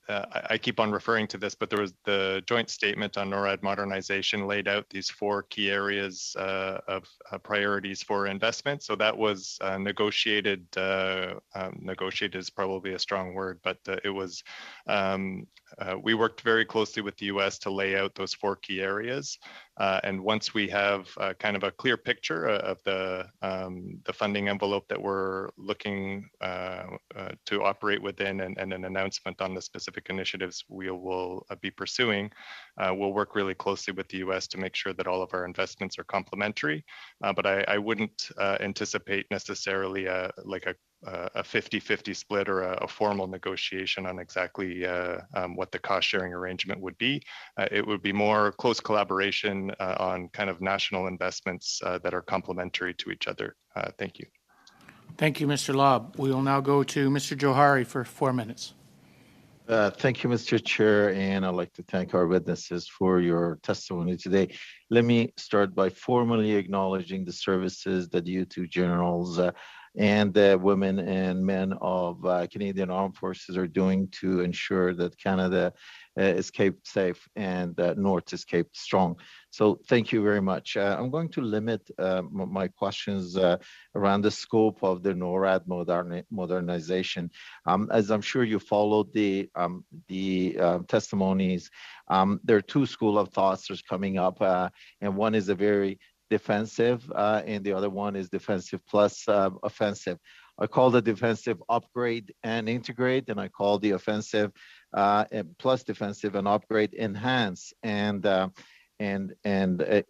I keep on referring to this, but there was the joint statement on NORAD modernization laid out these 4 key areas of priorities for investment. So that was negotiated. Negotiated is probably a strong word, but it was. We worked very closely with the U.S. to lay out those 4 key areas, and once we have kind of a clear picture of the funding envelope that we're looking to operate within, and an announcement on the specific initiatives we will be pursuing, we'll work really closely with the U.S. to make sure that all of our investments are complementary. But I wouldn't anticipate necessarily like a 50-50 split or a formal negotiation on exactly what the cost sharing arrangement would be. It would be more close collaboration on kind of national investments that are complementary to each other. Thank you. Thank you, Mr. Lobb. We will now go to Mr. Johari for 4 minutes. Thank you, Mr. Chair, and I'd like to thank our witnesses for your testimony today. Let me start by formally acknowledging the services that you 2 generals and the women and men of Canadian Armed Forces are doing to ensure that Canada is kept safe and North is kept strong. So thank you very much. I'm going to limit my questions around the scope of the NORAD modernization. As I'm sure you followed the testimonies, there are 2 schools of thoughts that's coming up, and one is a very defensive, and the other one is defensive plus offensive. I call the defensive upgrade and integrate, and I call the offensive plus defensive and upgrade, enhance, and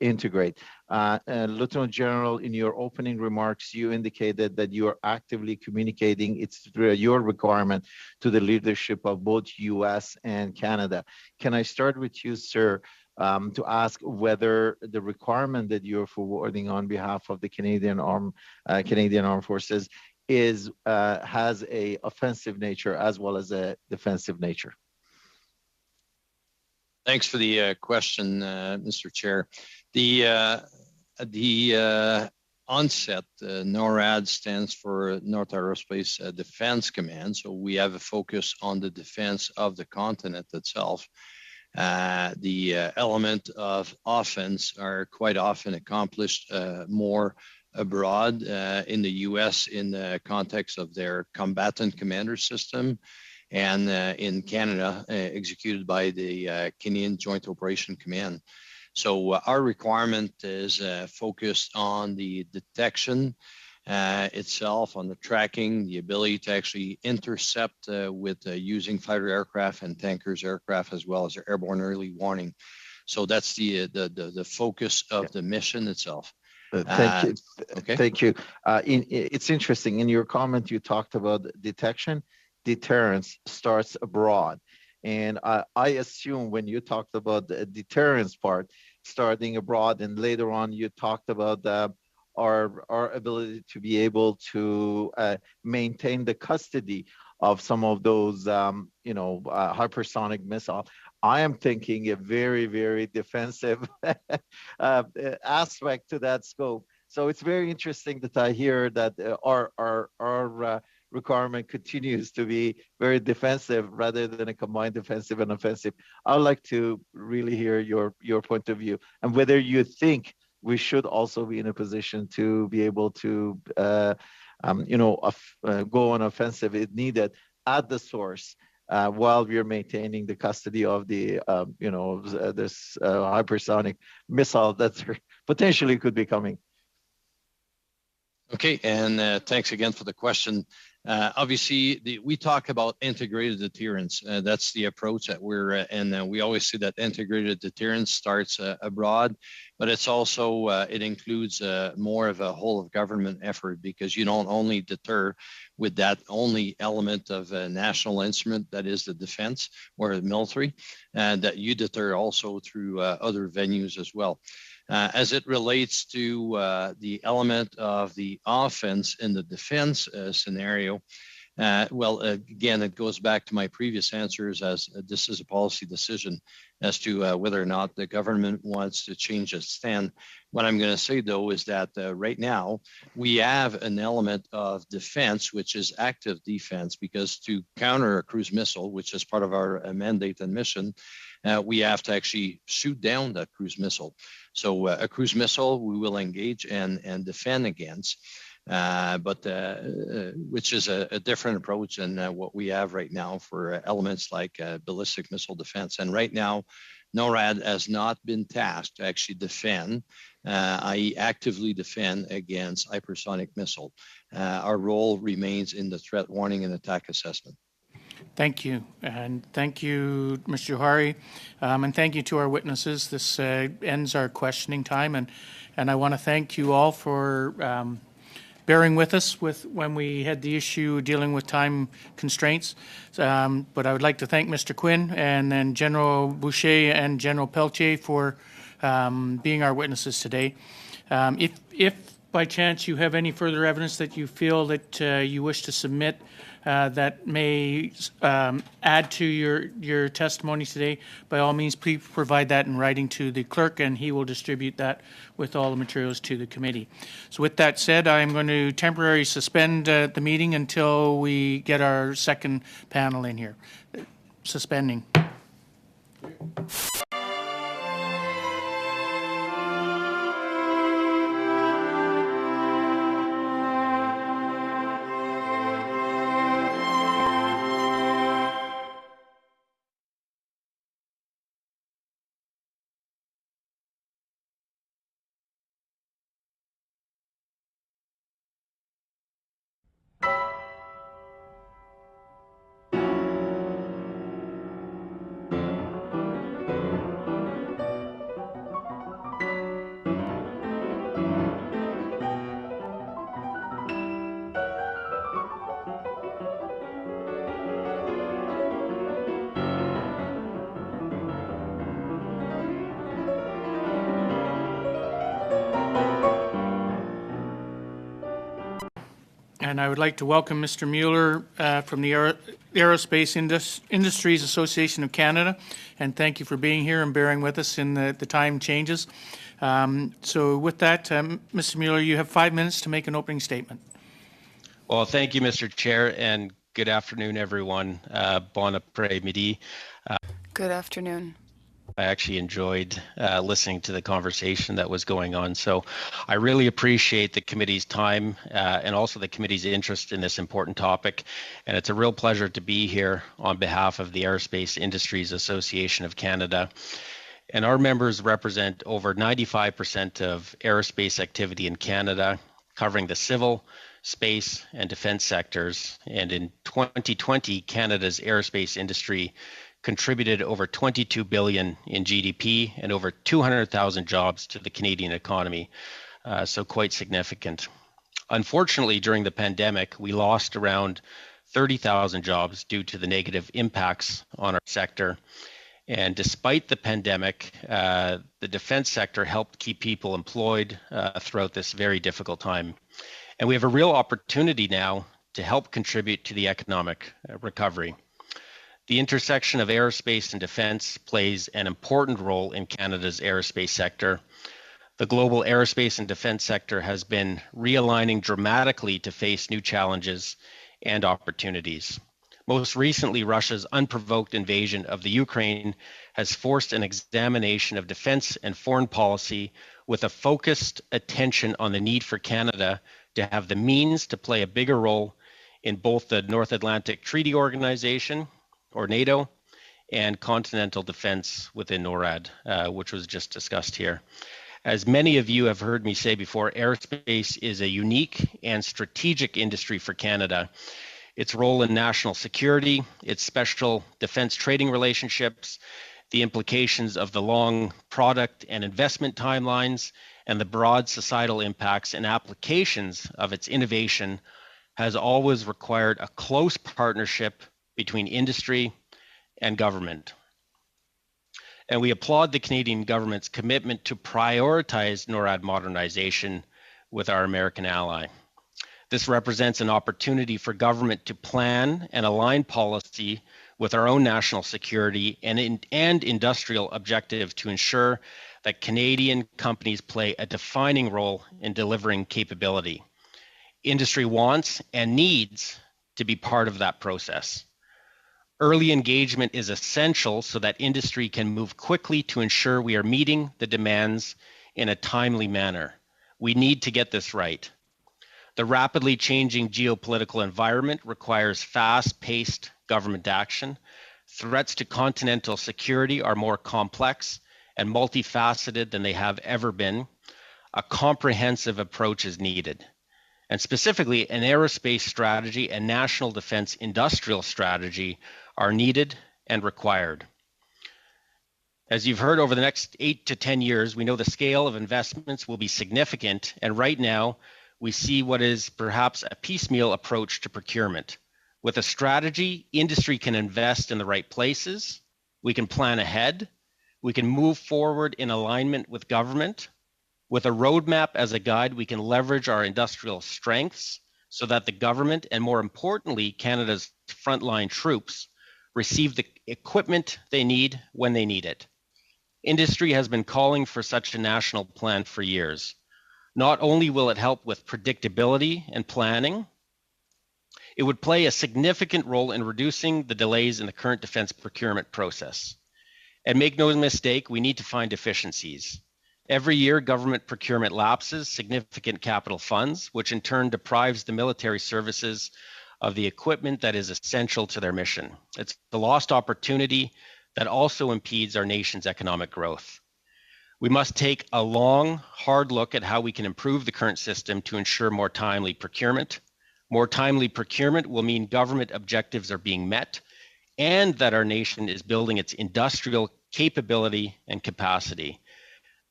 integrate. Lieutenant General, in your opening remarks, you indicated that you are actively communicating your requirement to the leadership of both U.S. and Canada. Can I start with you, sir, to ask whether the requirement that you're forwarding on behalf of the Canadian Armed Forces has a offensive nature as well as a defensive nature? Thanks for the question, Mr. Chair. The onset, NORAD stands for North Aerospace Defense Command. So we have a focus on the defense of the continent itself. The element of offense are quite often accomplished more abroad in the U.S. in the context of their combatant commander system, and in Canada executed by the Canadian Joint Operation Command. So our requirement is focused on the detection itself, on the tracking, the ability to actually intercept with using fighter aircraft and tankers aircraft, as well as airborne early warning. So that's the focus of the mission itself. Thank you. Okay. Thank you. It's interesting. In your comment, you talked about detection. Deterrence starts abroad. And I assume when you talked about the deterrence part, starting abroad, and later on you talked about our ability to be able to maintain the custody of some of those, hypersonic missiles. I am thinking a very, very defensive aspect to that scope. So it's very interesting that I hear that our requirement continues to be very defensive rather than a combined defensive and offensive. I'd like to really hear your point of view, and whether you think we should also be in a position to be able to, go on offensive if needed at the source, while we're maintaining the custody of the, this hypersonic missile that potentially could be coming. Okay, and thanks again for the question. Obviously, we talk about integrated deterrence. That's the approach that we're in. We always see that integrated deterrence starts abroad. but it's also, it includes more of a whole of government effort, because you don't only deter with that only element of a national instrument that is the defense or the military, and that you deter also through other venues as well. As it relates to the element of the offense in the defense scenario, again, it goes back to my previous answers, as this is a policy decision as to whether or not the government wants to change its stand. What I'm going to say, though, is that right now we have an element of defense, which is active defense, because to counter a cruise missile, which is part of our mandate and mission, we have to actually shoot down that cruise missile. So a cruise missile we will engage and defend against. Which is a different approach than what we have right now for elements like ballistic missile defense. And right now, NORAD has not been tasked to actually defend, i.e. actively defend against hypersonic missile. Our role remains in the threat warning and attack assessment. Thank you. And thank you, Mr. Johari. And thank you to our witnesses. This ends our questioning time. And I want to thank you all for bearing with us when we had the issue dealing with time constraints. But I would like to thank Mr. Quinn and then General Boucher and General Pelletier for being our witnesses today. If by chance you have any further evidence that you feel that you wish to submit that may add to your testimony today, by all means, please provide that in writing to the clerk, and he will distribute that with all the materials to the committee. So with that said, I'm going to temporarily suspend the meeting until we get our second panel in here. Suspending. And I would like to welcome Mr. Mueller from the Aerospace Industries Association of Canada, and thank you for being here and bearing with us in the time changes. So with that, Mr. Mueller, you have 5 minutes to make an opening statement. Well, thank you, Mr. Chair, and good afternoon, everyone. Bon après-midi. Good afternoon. I actually enjoyed listening to the conversation that was going on. So I really appreciate the committee's time and also the committee's interest in this important topic. And it's a real pleasure to be here on behalf of the Aerospace Industries Association of Canada. And our members represent over 95% of aerospace activity in Canada, covering the civil, space, and defense sectors. And in 2020, Canada's aerospace industry contributed over $22 billion in GDP and over 200,000 jobs to the Canadian economy, so quite significant. Unfortunately, during the pandemic, we lost around 30,000 jobs due to the negative impacts on our sector. And despite the pandemic, the defense sector helped keep people employed throughout this very difficult time. And we have a real opportunity now to help contribute to the economic recovery. The intersection of aerospace and defense plays an important role in Canada's aerospace sector. The global aerospace and defense sector has been realigning dramatically to face new challenges and opportunities. Most recently, Russia's unprovoked invasion of the Ukraine has forced an examination of defense and foreign policy with a focused attention on the need for Canada to have the means to play a bigger role in both the North Atlantic Treaty Organization, or NATO, and continental defense within NORAD, which was just discussed here. As many of you have heard me say before, aerospace is a unique and strategic industry for Canada. Its role in national security, its special defense trading relationships, the implications of the long product and investment timelines, and the broad societal impacts and applications of its innovation has always required a close partnership between industry and government. And we applaud the Canadian government's commitment to prioritize NORAD modernization with our American ally. This represents an opportunity for government to plan and align policy with our own national security and industrial objective to ensure that Canadian companies play a defining role in delivering capability. Industry wants and needs to be part of that process. Early engagement is essential so that industry can move quickly to ensure we are meeting the demands in a timely manner. We need to get this right. The rapidly changing geopolitical environment requires fast-paced government action. Threats to continental security are more complex and multifaceted than they have ever been. A comprehensive approach is needed. And specifically, an aerospace strategy and national defense industrial strategy are needed and required. As you've heard, over the next 8 to 10 years, we know the scale of investments will be significant, and right now, we see what is perhaps a piecemeal approach to procurement. With a strategy, industry can invest in the right places, we can plan ahead, we can move forward in alignment with government. With a roadmap as a guide, we can leverage our industrial strengths so that the government, and more importantly, Canada's frontline troops, receive the equipment they need when they need it. Industry has been calling for such a national plan for years. Not only will it help with predictability and planning, it would play a significant role in reducing the delays in the current defense procurement process. And make no mistake, we need to find efficiencies. Every year, government procurement lapses significant capital funds, which in turn deprives the military services of the equipment that is essential to their mission. It's the lost opportunity that also impedes our nation's economic growth. We must take a long, hard look at how we can improve the current system to ensure more timely procurement. More timely procurement will mean government objectives are being met and that our nation is building its industrial capability and capacity.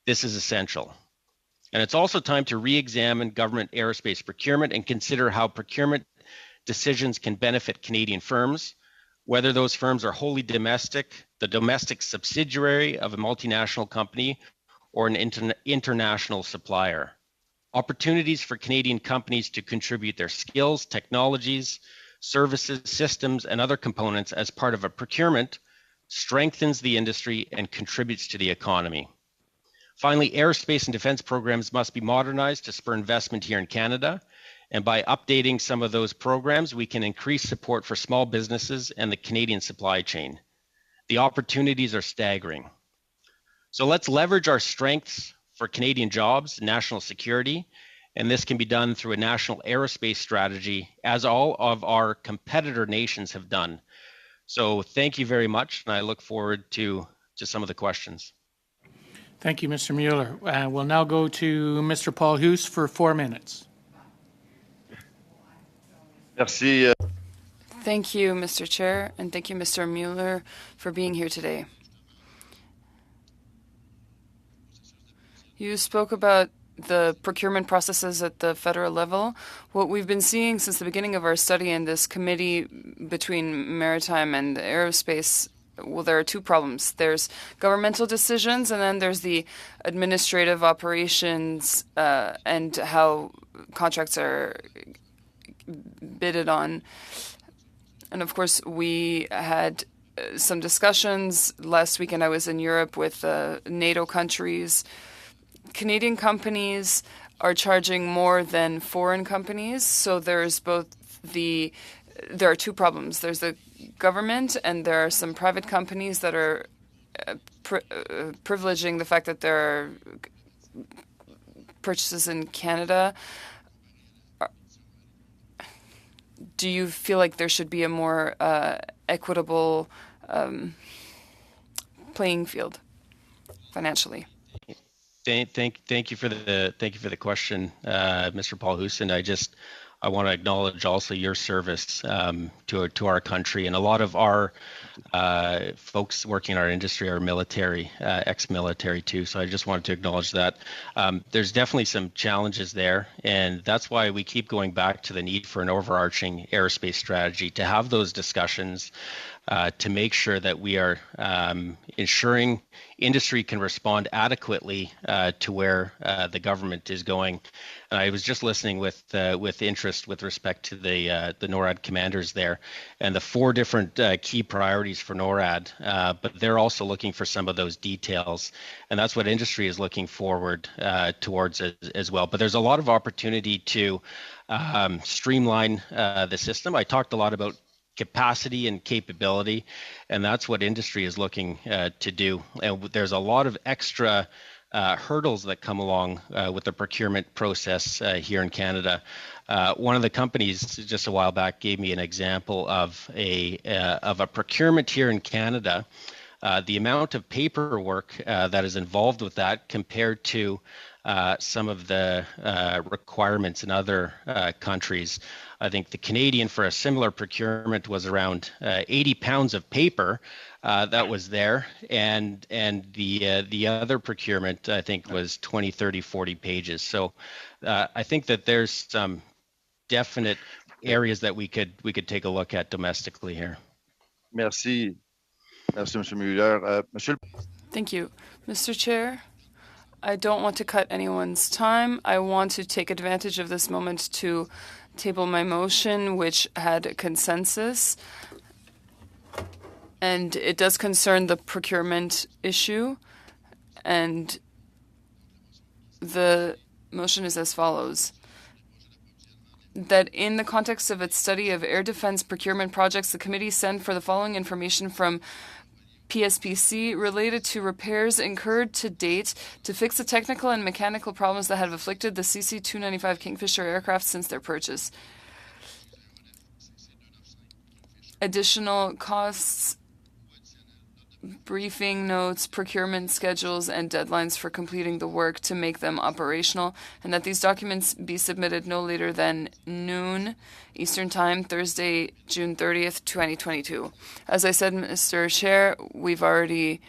This is essential. And it's also time to re-examine government aerospace procurement and consider how procurement decisions can benefit Canadian firms, whether those firms are wholly domestic, the domestic subsidiary of a multinational company, or an international supplier. Opportunities for Canadian companies to contribute their skills, technologies, services, systems, and other components as part of a procurement strengthens the industry and contributes to the economy. Finally, aerospace and defense programs must be modernized to spur investment here in Canada. And by updating some of those programs, we can increase support for small businesses and the Canadian supply chain. The opportunities are staggering. So let's leverage our strengths for Canadian jobs, national security, and this can be done through a national aerospace strategy, as all of our competitor nations have done. So thank you very much, and I look forward to some of the questions. Thank you, Mr. Mueller. We'll now go to Mr. Paul Hoos for 4 minutes. Merci. Thank you, Mr. Chair, and thank you, Mr. Mueller, for being here today. You spoke about the procurement processes at the federal level. What we've been seeing since the beginning of our study in this committee between maritime and aerospace, well, there are two problems. There's governmental decisions, and then there's the administrative operations and how contracts are bidded on. And of course, we had some discussions. Last weekend, I was in Europe with NATO countries. Canadian companies are charging more than foreign companies. So there's there are two problems. There's the government, and there are some private companies that are privileging the fact that there are purchases in Canada. Do you feel like there should be a more equitable playing field financially? Thank you for the question, Mr. Paul Houston. I want to acknowledge also your service to our country. And a lot of our folks working in our industry are military, ex-military too. So I just wanted to acknowledge that. There's definitely some challenges there. And that's why we keep going back to the need for an overarching aerospace strategy, to have those discussions, to make sure that we are ensuring industry can respond adequately to where the government is going. And I was just listening with interest with respect to the NORAD commanders there, and the 4 different key priorities for NORAD. But they're also looking for some of those details, and that's what industry is looking forward towards as well. But there's a lot of opportunity to streamline the system. I talked a lot about capacity and capability, and that's what industry is looking to do. And there's a lot of extra hurdles that come along with the procurement process here in Canada. One of the companies just a while back gave me an example of a procurement here in Canada. The amount of paperwork that is involved with that compared to some of the requirements in other countries. I think the Canadian for a similar procurement was around 80 pounds of paper that was there, and the other procurement I think was 20, 30, 40 pages. So I think that there's some definite areas that we could take a look at domestically here. Merci. Merci, Monsieur Muller. Thank you. Mr. Chair, I don't want to cut anyone's time. I want to take advantage of this moment to table my motion, which had consensus. And it does concern the procurement issue. And the motion is as follows. That in the context of its study of air defense procurement projects, the committee send for the following information from PSPC related to repairs incurred to date to fix the technical and mechanical problems that have afflicted the CC-295 Kingfisher aircraft since their purchase. Additional costs, briefing notes, procurement schedules, and deadlines for completing the work to make them operational, and that these documents be submitted no later than noon Eastern Time, Thursday, June 30th, 2022. As I said, Mr. Chair, we've already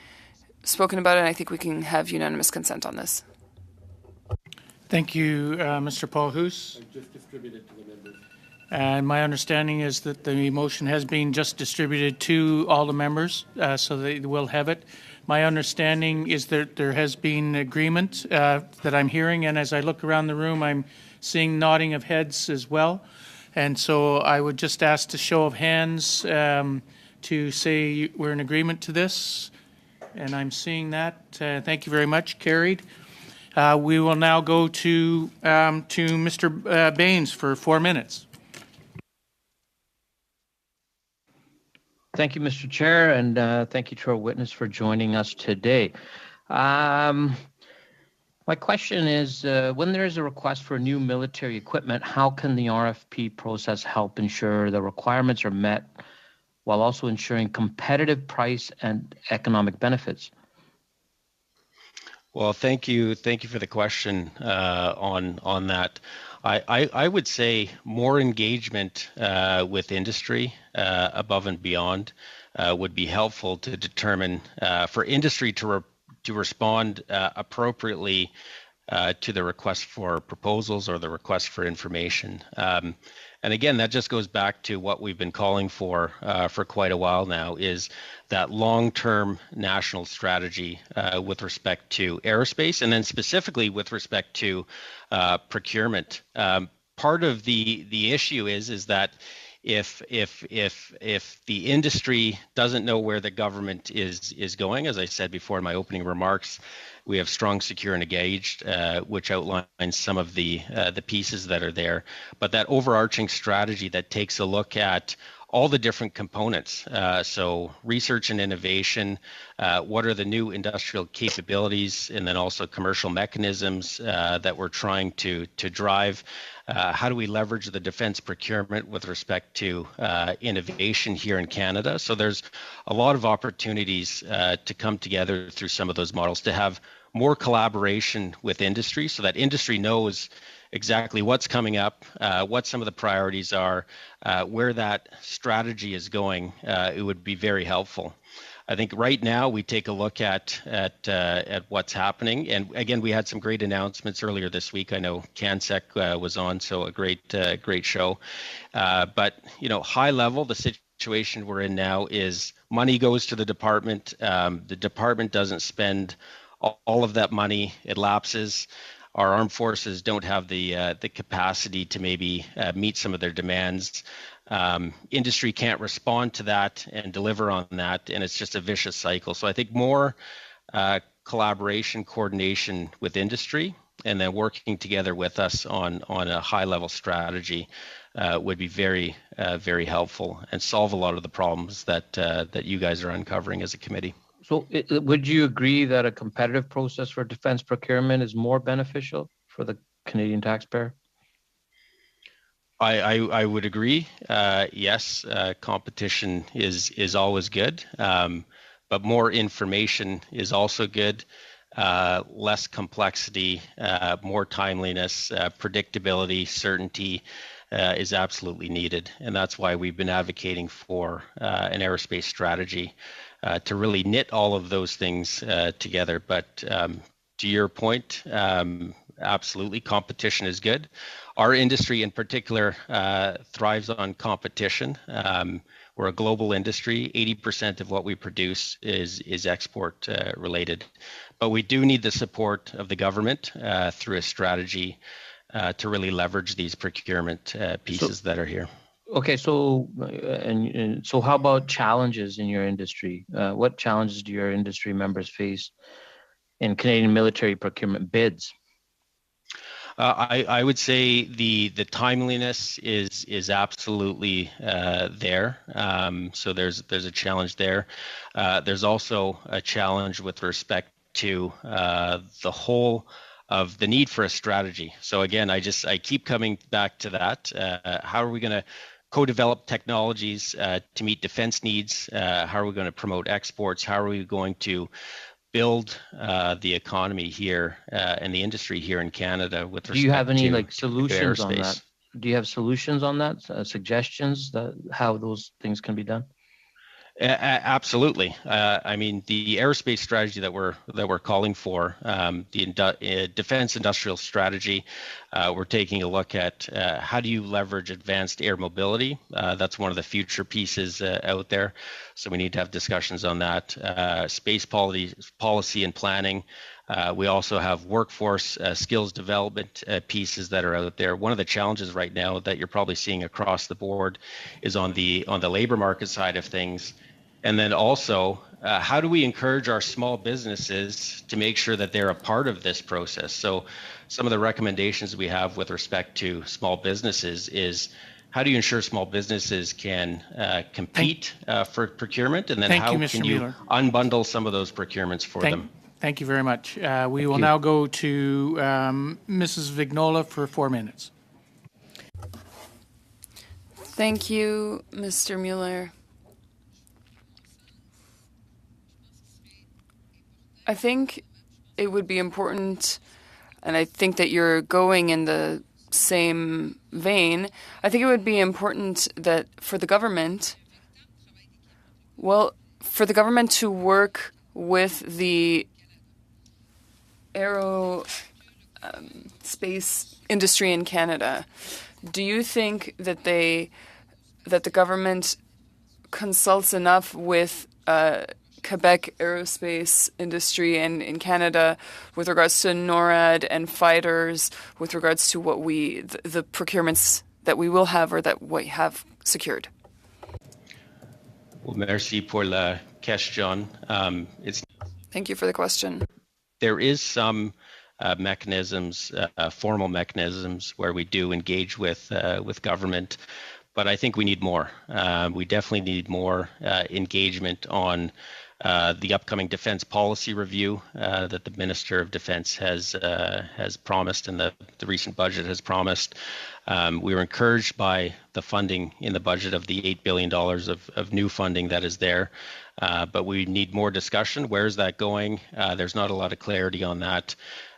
spoken about it, and I think we can have unanimous consent on this. Thank you, Mr. Paul Hoos. Just distributed to the members. And my understanding is that the motion has been just distributed to all the members, so they will have it. My understanding is that there has been agreement that I'm hearing, and as I look around the room, I'm seeing nodding of heads as well. And so I would just ask a show of hands to say we're in agreement to this, and I'm seeing that. Thank you very much. Carried. We will now go to Mr. Baines for 4 minutes. Thank you, Mr. Chair, and thank you to our witness for joining us today. My question is, when there is a request for new military equipment, how can the RFP process help ensure the requirements are met while also ensuring competitive price and economic benefits? Well, thank you for the question on that. I would say more engagement with industry above and beyond would be helpful to determine for industry to respond appropriately to the request for proposals or the request for information. And again, that just goes back to what we've been calling for quite a while now, is that long-term national strategy with respect to aerospace, and then specifically with respect to procurement. Part of the issue is that if the industry doesn't know where the government is going, as I said before in my opening remarks, we have Strong, Secure, and Engaged, which outlines some of the pieces that are there. But that overarching strategy that takes a look at all the different components. So research and innovation, what are the new industrial capabilities, and then also commercial mechanisms that we're trying to drive. How do we leverage the defense procurement with respect to innovation here in Canada? So there's a lot of opportunities to come together through some of those models to have more collaboration with industry so that industry knows exactly what's coming up, what some of the priorities are, where that strategy is going, it would be very helpful. I think right now we take a look at what's happening, and again, we had some great announcements earlier this week. I know CanSec was on, so a great show. But high level, the situation we're in now is money goes to the department. The department doesn't spend all of that money. It lapses. Our armed forces don't have the capacity to maybe meet some of their demands. Industry can't respond to that and deliver on that, and it's just a vicious cycle. So I think more collaboration, coordination with industry, and then working together with us on a high-level strategy would be very, very helpful and solve a lot of the problems that you guys are uncovering as a committee. So would you agree that a competitive process for defense procurement is more beneficial for the Canadian taxpayer? I would agree. Yes, competition is always good, but more information is also good. Less complexity, more timeliness, predictability, certainty is absolutely needed, and that's why we've been advocating for an aerospace strategy to really knit all of those things together. But to your point, absolutely, competition is good. Our industry in particular thrives on competition. We're a global industry. 80% of what we produce is export related. But we do need the support of the government through a strategy to really leverage these procurement pieces that are here. Okay, so and so how about challenges in your industry? What challenges do your industry members face in Canadian military procurement bids? I would say the timeliness is absolutely there. So there's a challenge there. There's also a challenge with respect to the whole of the need for a strategy. So again, I keep coming back to that. How are we going to co-develop technologies to meet defense needs? How are we going to promote exports? How are we going to build the economy here and the industry here in Canada with respect to? Do you have any solutions on that? Do you have solutions on that? Suggestions that how those things can be done? Absolutely. I mean, the aerospace strategy that we're calling for, the defense industrial strategy, we're taking a look at how do you leverage advanced air mobility. That's one of the future pieces out there. So we need to have discussions on that. Space policy and planning. We also have workforce skills development pieces that are out there. One of the challenges right now that you're probably seeing across the board is on the labor market side of things. And then also, how do we encourage our small businesses to make sure that they're a part of this process? So some of the recommendations we have with respect to small businesses is how do you ensure small businesses can compete for procurement? And then how can you unbundle some of those procurements for them? Thank you very much. We will now go to Mrs. Vignola for 4 minutes. Thank you, Mr. Mueller. I think it would be important, and I think that you're going in the same vein, I think it would be important that for the government to work with the aerospace industry in Canada. Do you think that the government consults enough with Quebec aerospace industry and in Canada with regards to NORAD and fighters, with regards to what the procurements that we will have or that we have secured? Well, merci pour la question. Thank you for the question. There is some mechanisms, formal mechanisms, where we do engage with government, but I think we need more. We definitely need more engagement on the upcoming defense policy review that the Minister of Defense has promised and the recent budget has promised. We were encouraged by the funding in the budget of the $8 billion of new funding that is there, but we need more discussion. Where is that going? There's not a lot of clarity on that.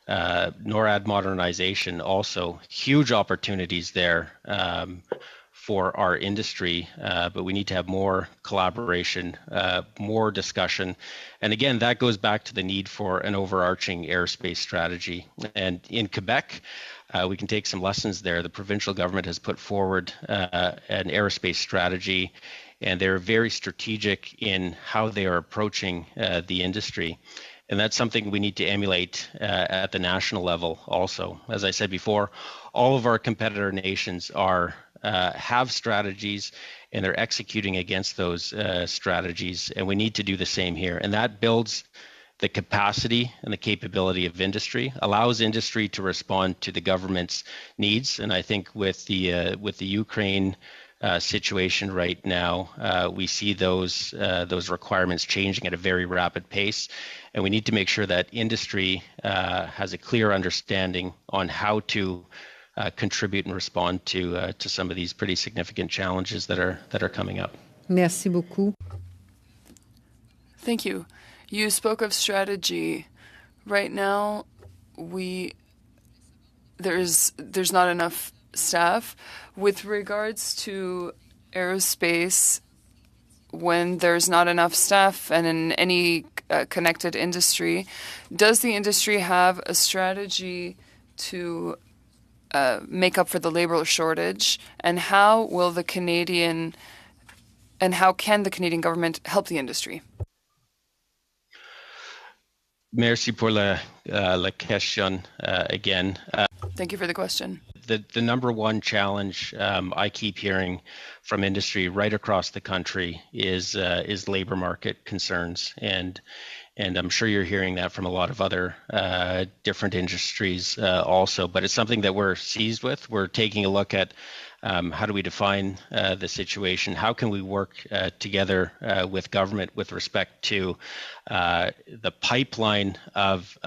NORAD modernization, also huge opportunities there for our industry, but we need to have more collaboration, more discussion. And again, that goes back to the need for an overarching airspace strategy. And in Quebec, we can take some lessons there. The provincial government has put forward an aerospace strategy, and they're very strategic in how they are approaching the industry. And that's something we need to emulate at the national level also. As I said before, all of our competitor nations have strategies, and they're executing against those strategies, and we need to do the same here. And that builds the capacity and the capability of industry, allows industry to respond to the government's needs. And I think with the Ukraine situation right now, we see those requirements changing at a very rapid pace, and we need to make sure that industry has a clear understanding on how to contribute and respond to some of these pretty significant challenges that are coming up. Merci beaucoup. Thank you. You spoke of strategy. Right now, there's not enough staff. With regards to aerospace, when there's not enough staff and in any connected industry, does the industry have a strategy to make up for the labor shortage? And how can the Canadian government help the industry? Merci pour la question again. Thank you for the question. The number one challenge I keep hearing from industry right across the country is labor market concerns, and I'm sure you're hearing that from a lot of other different industries also. But it's something that we're seized with. We're taking a look at how do we define the situation? How can we work together with government with respect to the pipeline of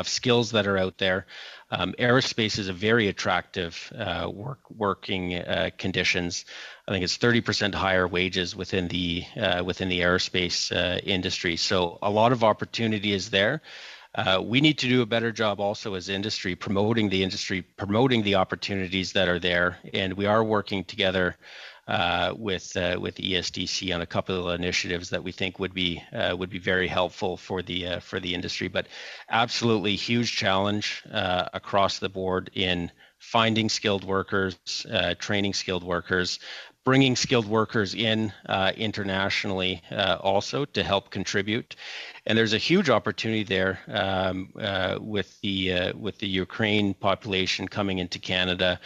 skills that are out there? Aerospace is a very attractive working conditions. I think it's 30% higher wages within the aerospace industry. So a lot of opportunity is there. We need to do a better job also as industry, promoting the opportunities that are there. And we are working together with ESDC on a couple of initiatives that we think would be very helpful for the industry. But absolutely huge challenge across the board in finding skilled workers, training skilled workers, bringing skilled workers in internationally also to help contribute. And there's a huge opportunity there with the Ukraine population coming into Canada.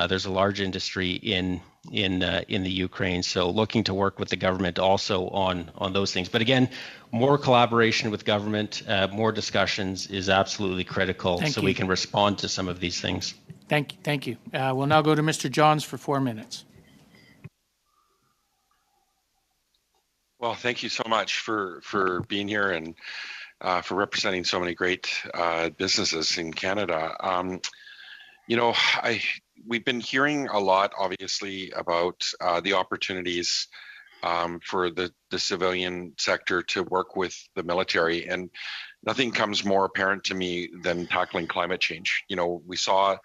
There's a large industry in the Ukraine, so looking to work with the government also on those things. But again, more collaboration with government, more discussions is absolutely critical, so we can respond to some of these things. Thank you. We'll now go to Mr. Johns for 4 minutes. Well, thank you so much for being here and for representing so many great businesses in Canada. We've been hearing a lot, obviously, about the opportunities for the civilian sector to work with the military, and nothing comes more apparent to me than tackling climate change. We saw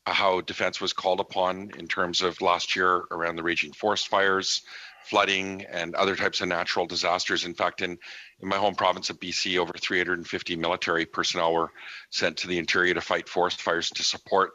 how defense was called upon in terms of last year around the raging forest fires, flooding, and other types of natural disasters. In fact, in my home province of BC, over 350 military personnel were sent to the interior to fight forest fires to support,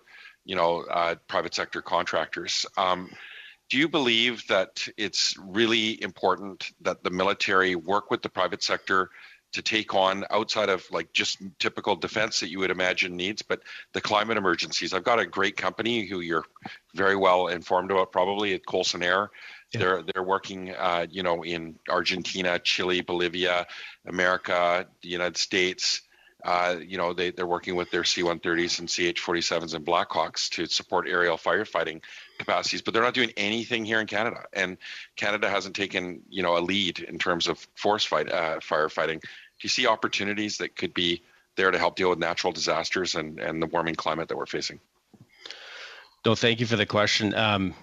private sector contractors. Do you believe that it's really important that the military work with the private sector to take on, outside of like just typical defense that you would imagine needs, but the climate emergencies? I've got a great company who you're very well informed about, probably, at Coulson Air. Yeah. They're working, in Argentina, Chile, Bolivia, America, the United States. They're working with their C-130s and CH-47s and Blackhawks to support aerial firefighting capacities, but they're not doing anything here in Canada. And Canada hasn't taken, a lead in terms of forest firefighting. Do you see opportunities that could be there to help deal with natural disasters and the warming climate that we're facing? No, thank you for the question. I'm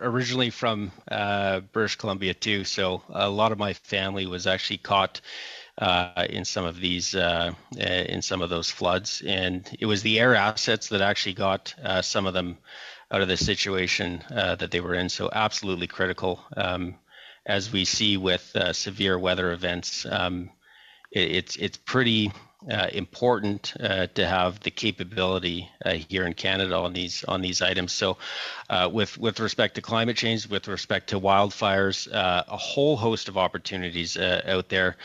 originally from British Columbia too, so a lot of my family was actually caught in some of these in some of those floods, and it was the air assets that actually got some of them out of the situation that they were in. So absolutely critical. As we see with severe weather events, it's pretty important to have the capability here in Canada on these items. So, with respect to climate change, with respect to wildfires, a whole host of opportunities out there.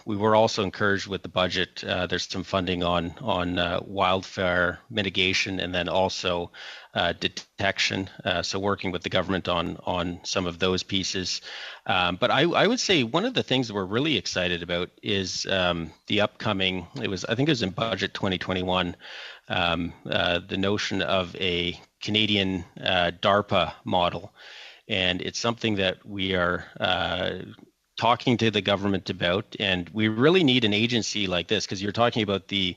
We were also encouraged with the budget. There's some funding on wildfire mitigation and then also detection. So working with the government on some of those pieces. But I would say one of the things that we're really excited about is the upcoming. I think it was in budget 2021. The notion of a Canadian DARPA model, and it's something that we are talking to the government about, and we really need an agency like this, because you're talking about you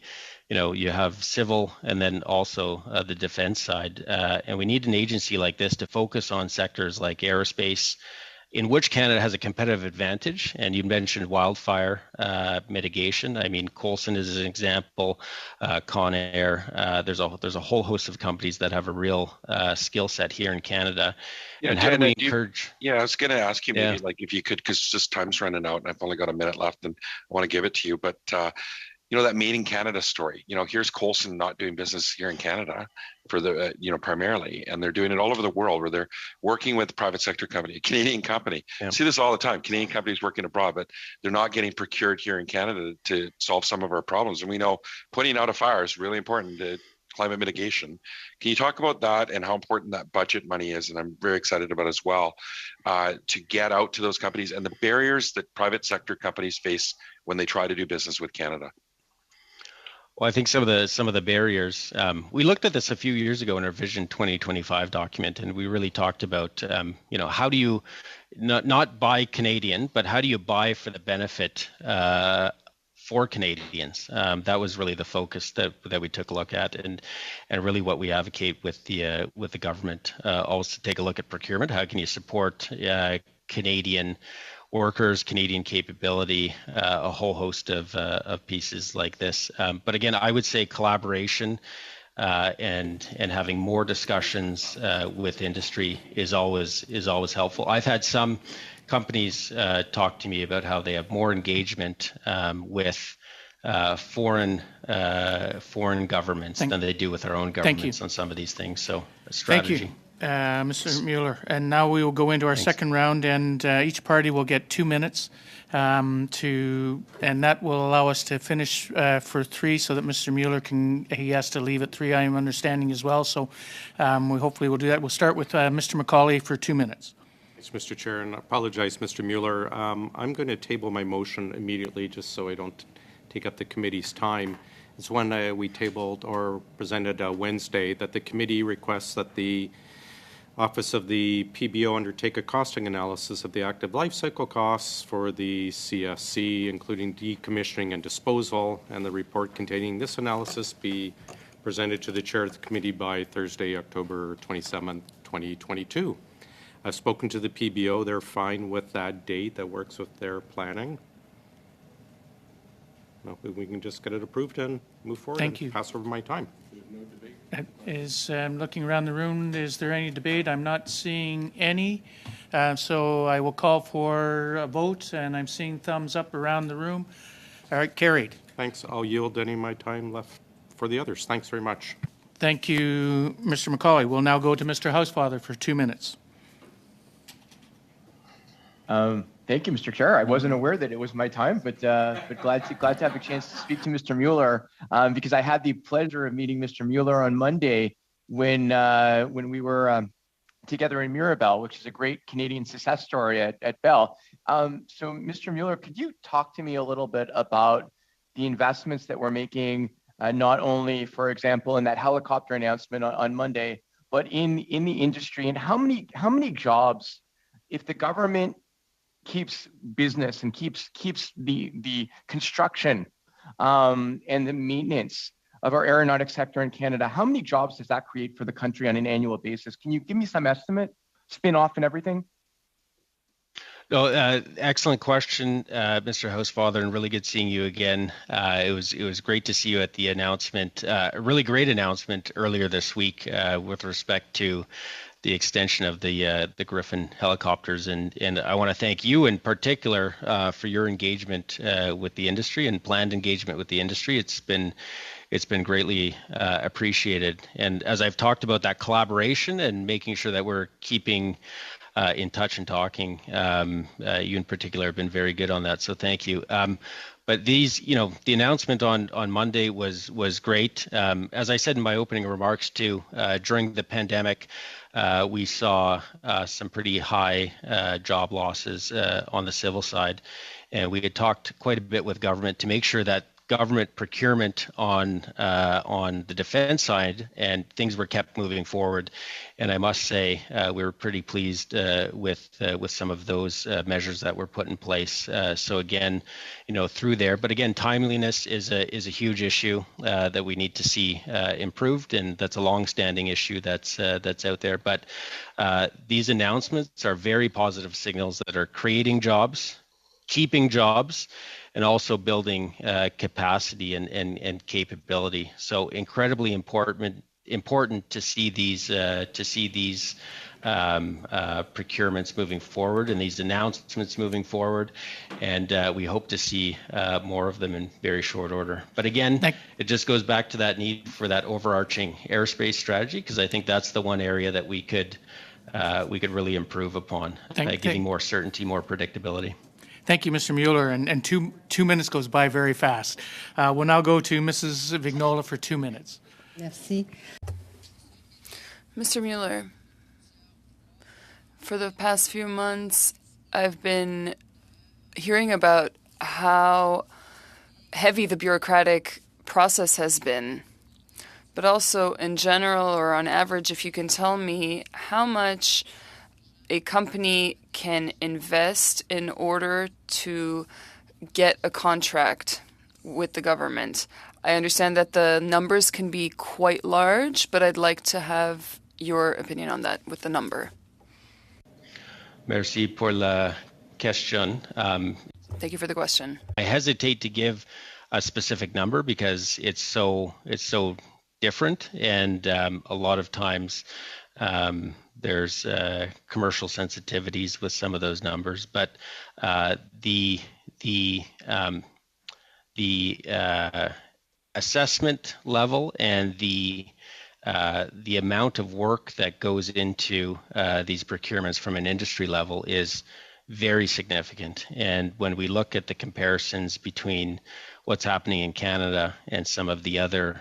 have civil and then also the defense side, and we need an agency like this to focus on sectors like aerospace, in which Canada has a competitive advantage. And you mentioned wildfire mitigation. I mean, Coulson is an example, Conair. There's a whole host of companies that have a real skill set here in Canada. Yeah, and how do we encourage? I was going to ask you maybe like if you could, because just time's running out and I've only got a minute left and I want to give it to you. But that Made in Canada story, here's Coulson not doing business here in Canada for the, primarily, and they're doing it all over the world where they're working with a private sector company, a Canadian company. Yeah. See this all the time, Canadian companies working abroad, but they're not getting procured here in Canada to solve some of our problems. And we know putting out a fire is really important to climate mitigation. Can you talk about that and how important that budget money is? And I'm very excited about as well, to get out to those companies and the barriers that private sector companies face when they try to do business with Canada. Well, I think some of the barriers. We looked at this a few years ago in our Vision 2025 document, and we really talked about, how do you not buy Canadian, but how do you buy for the benefit for Canadians? That was really the focus that we took a look at, and really what we advocate with the government. Also, take a look at procurement. How can you support Canadian workers, Canadian capability, a whole host of pieces like this. But again, I would say collaboration and having more discussions with industry is always helpful. I've had some companies talk to me about how they have more engagement with foreign governments than they do with their own governments on some of these things. So a strategy. Thank you. Mr. Mueller, and now we will go into our second round, and each party will get 2 minutes and that will allow us to finish for 3, so that Mr. Mueller he has to leave at 3, I am understanding as well. So we hopefully will do that. We'll start with Mr. McCauley for 2 minutes. Thanks, Mr. Chair, and I apologize, Mr. Mueller. I'm going to table my motion immediately just so I don't take up the committee's time. It's one we tabled or presented Wednesday, that the committee requests that the Office of the PBO undertake a costing analysis of the active life cycle costs for the CSC, including decommissioning and disposal, and the report containing this analysis be presented to the chair of the committee by Thursday, October 27, 2022. I've spoken to the PBO. They're fine with that date. That works with their planning. No, we can just get it approved and move forward. Thank you. Pass over my time. Looking around the room, is there any debate? I'm not seeing any. So I will call for a vote, and I'm seeing thumbs up around the room. All right, carried. Thanks. I'll yield any of my time left for the others. Thanks very much. Thank you, Mr. McCauley. We'll now go to Mr. Housefather for 2 minutes. Thank you, Mr. Chair. I wasn't aware that it was my time, but glad to have a chance to speak to Mr. Mueller, because I had the pleasure of meeting Mr. Mueller on Monday when we were together in Mirabel, which is a great Canadian success story at Bell. So, Mr. Mueller, could you talk to me a little bit about the investments that we're making, not only, for example, in that helicopter announcement on Monday, but in the industry, and how many jobs, if the government keeps business and keeps the construction and the maintenance of our aeronautics sector in Canada, how many jobs does that create for the country on an annual basis? Can you give me some estimate, spin off and everything? No, excellent question, Mr. Housefather, and really good seeing you again. It was great to see you at the announcement, a really great announcement earlier this week with respect to the extension of the Griffin helicopters, and I want to thank you in particular for your engagement with the industry and planned engagement with the industry. It's been greatly appreciated, and as I've talked about that collaboration and making sure that we're keeping in touch and talking. You in particular have been very good on that, so thank you. But these, the announcement on Monday was great. As I said in my opening remarks too, during the pandemic, we saw some pretty high job losses on the civil side, and we had talked quite a bit with government to make sure that government procurement on the defense side and things were kept moving forward. And I must say we were pretty pleased with some of those measures that were put in place. So again, through there, but again, timeliness is a huge issue that we need to see improved, and that's a long-standing issue that's out there. But these announcements are very positive signals that are creating jobs, keeping jobs, and also building capacity and capability. So incredibly important to see these procurements moving forward and these announcements moving forward, and we hope to see more of them in very short order. But again, it just goes back to that need for that overarching airspace strategy, because I think that's the one area that we could really improve upon, giving more certainty, more predictability. Thank you, Mr. Mueller, and two minutes goes by very fast. We'll now go to Mrs. Vignola for 2 minutes. Merci. Mr. Mueller, for the past few months, I've been hearing about how heavy the bureaucratic process has been, but also in general or on average, if you can tell me how much a company can invest in order to get a contract with the government. I understand that the numbers can be quite large, but I'd like to have your opinion on that with the number. Merci pour la question. Thank you for the question. I hesitate to give a specific number because it's so different, and a lot of times there's commercial sensitivities with some of those numbers, but the assessment level and the amount of work that goes into these procurements from an industry level is very significant. And when we look at the comparisons between what's happening in Canada and some other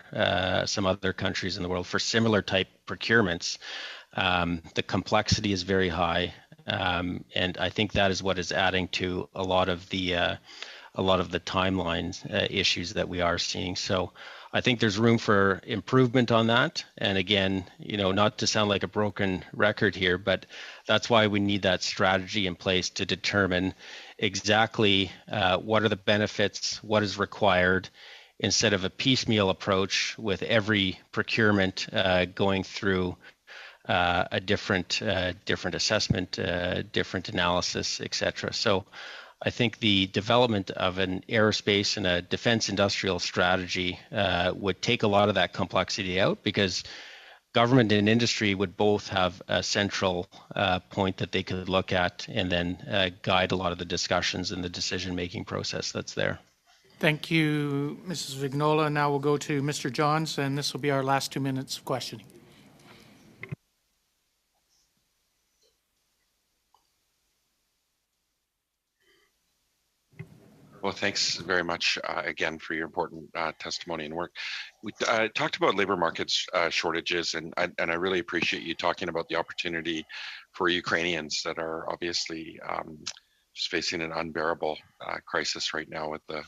countries in the world for similar type procurements, the complexity is very high, and I think that is what is adding to a lot of the timelines issues that we are seeing. So I think there's room for improvement on that. And again, not to sound like a broken record here, but that's why we need that strategy in place to determine exactly what are the benefits, what is required, instead of a piecemeal approach with every procurement going through a different assessment, different analysis, etc. So I think the development of an aerospace and a defense industrial strategy would take a lot of that complexity out, because government and industry would both have a central point that they could look at and then guide a lot of the discussions and the decision-making process that's there. Thank you, Mrs. Vignola. Now we'll go to Mr. Johns, and this will be our last 2 minutes of questioning. Well, thanks very much again for your important testimony and work. We talked about labor markets shortages, and I really appreciate you talking about the opportunity for Ukrainians that are obviously just facing an unbearable crisis right now with the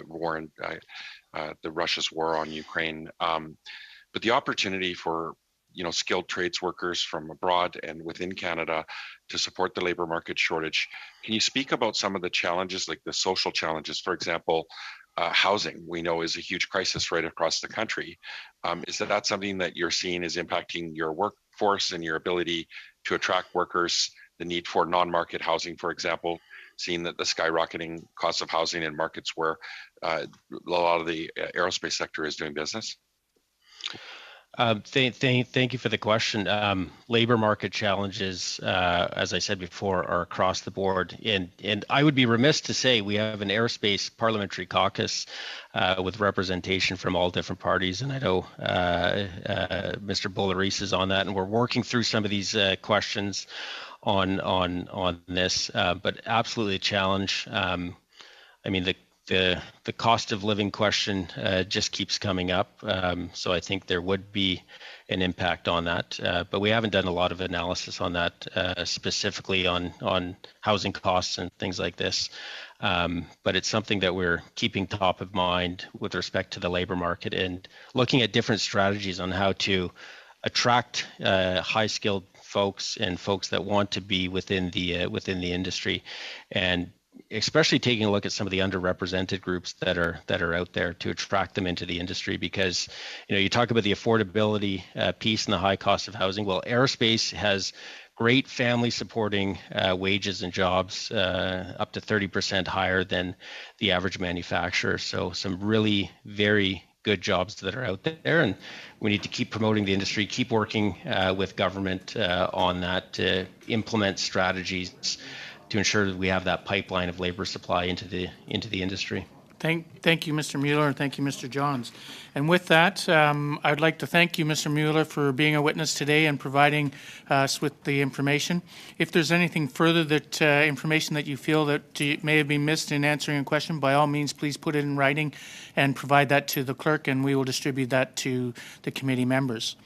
war and the Russia's war on Ukraine. But the opportunity for skilled trades workers from abroad and within Canada to support the labor market shortage. Can you speak about some of the challenges, like the social challenges? For example, housing, we know, is a huge crisis right across the country. Is that something that you're seeing is impacting your workforce and your ability to attract workers the need for non-market housing, for example, seeing that the skyrocketing cost of housing in markets where a lot of the aerospace sector is doing business? Thank you for the question. Labor market challenges, as I said before, are across the board. And I would be remiss to say we have an aerospace parliamentary caucus with representation from all different parties. And I know Mr. Boulerice is on that, and we're working through some of these questions on this, but absolutely a challenge. I mean, the cost of living question just keeps coming up. So I think there would be an impact on that. But we haven't done a lot of analysis on that specifically on housing costs and things like this. But it's something that we're keeping top of mind with respect to the labor market and looking at different strategies on how to attract high-skilled folks and folks that want to be within the industry, and especially taking a look at some of the underrepresented groups that are out there to attract them into the industry. Because you talk about the affordability piece and the high cost of housing. Well, aerospace has great family supporting wages and jobs, up to 30% higher than the average manufacturer. So some really very good jobs that are out there, and we need to keep promoting the industry, keep working with government on that to implement strategies to ensure that we have that pipeline of labor supply into the industry. Thank you, Mr. Mueller, and thank you, Mr. Johns. And with that, I'd like to thank you, Mr. Mueller, for being a witness today and providing us with the information. If there's anything further that information that you feel that may have been missed in answering a question, by all means, please put it in writing and provide that to the clerk, and we will distribute that to the committee members.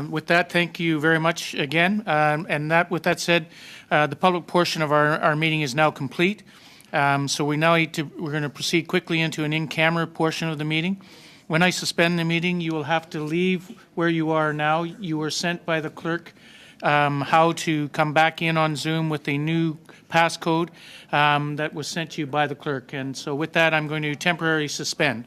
With that, thank you very much again. With that said, the public portion of our meeting is now complete. So we're going to proceed quickly into an in-camera portion of the meeting. When I suspend the meeting, you will have to leave where you are now. You were sent by the clerk how to come back in on Zoom with a new passcode that was sent to you by the clerk. And so with that, I'm going to temporarily suspend.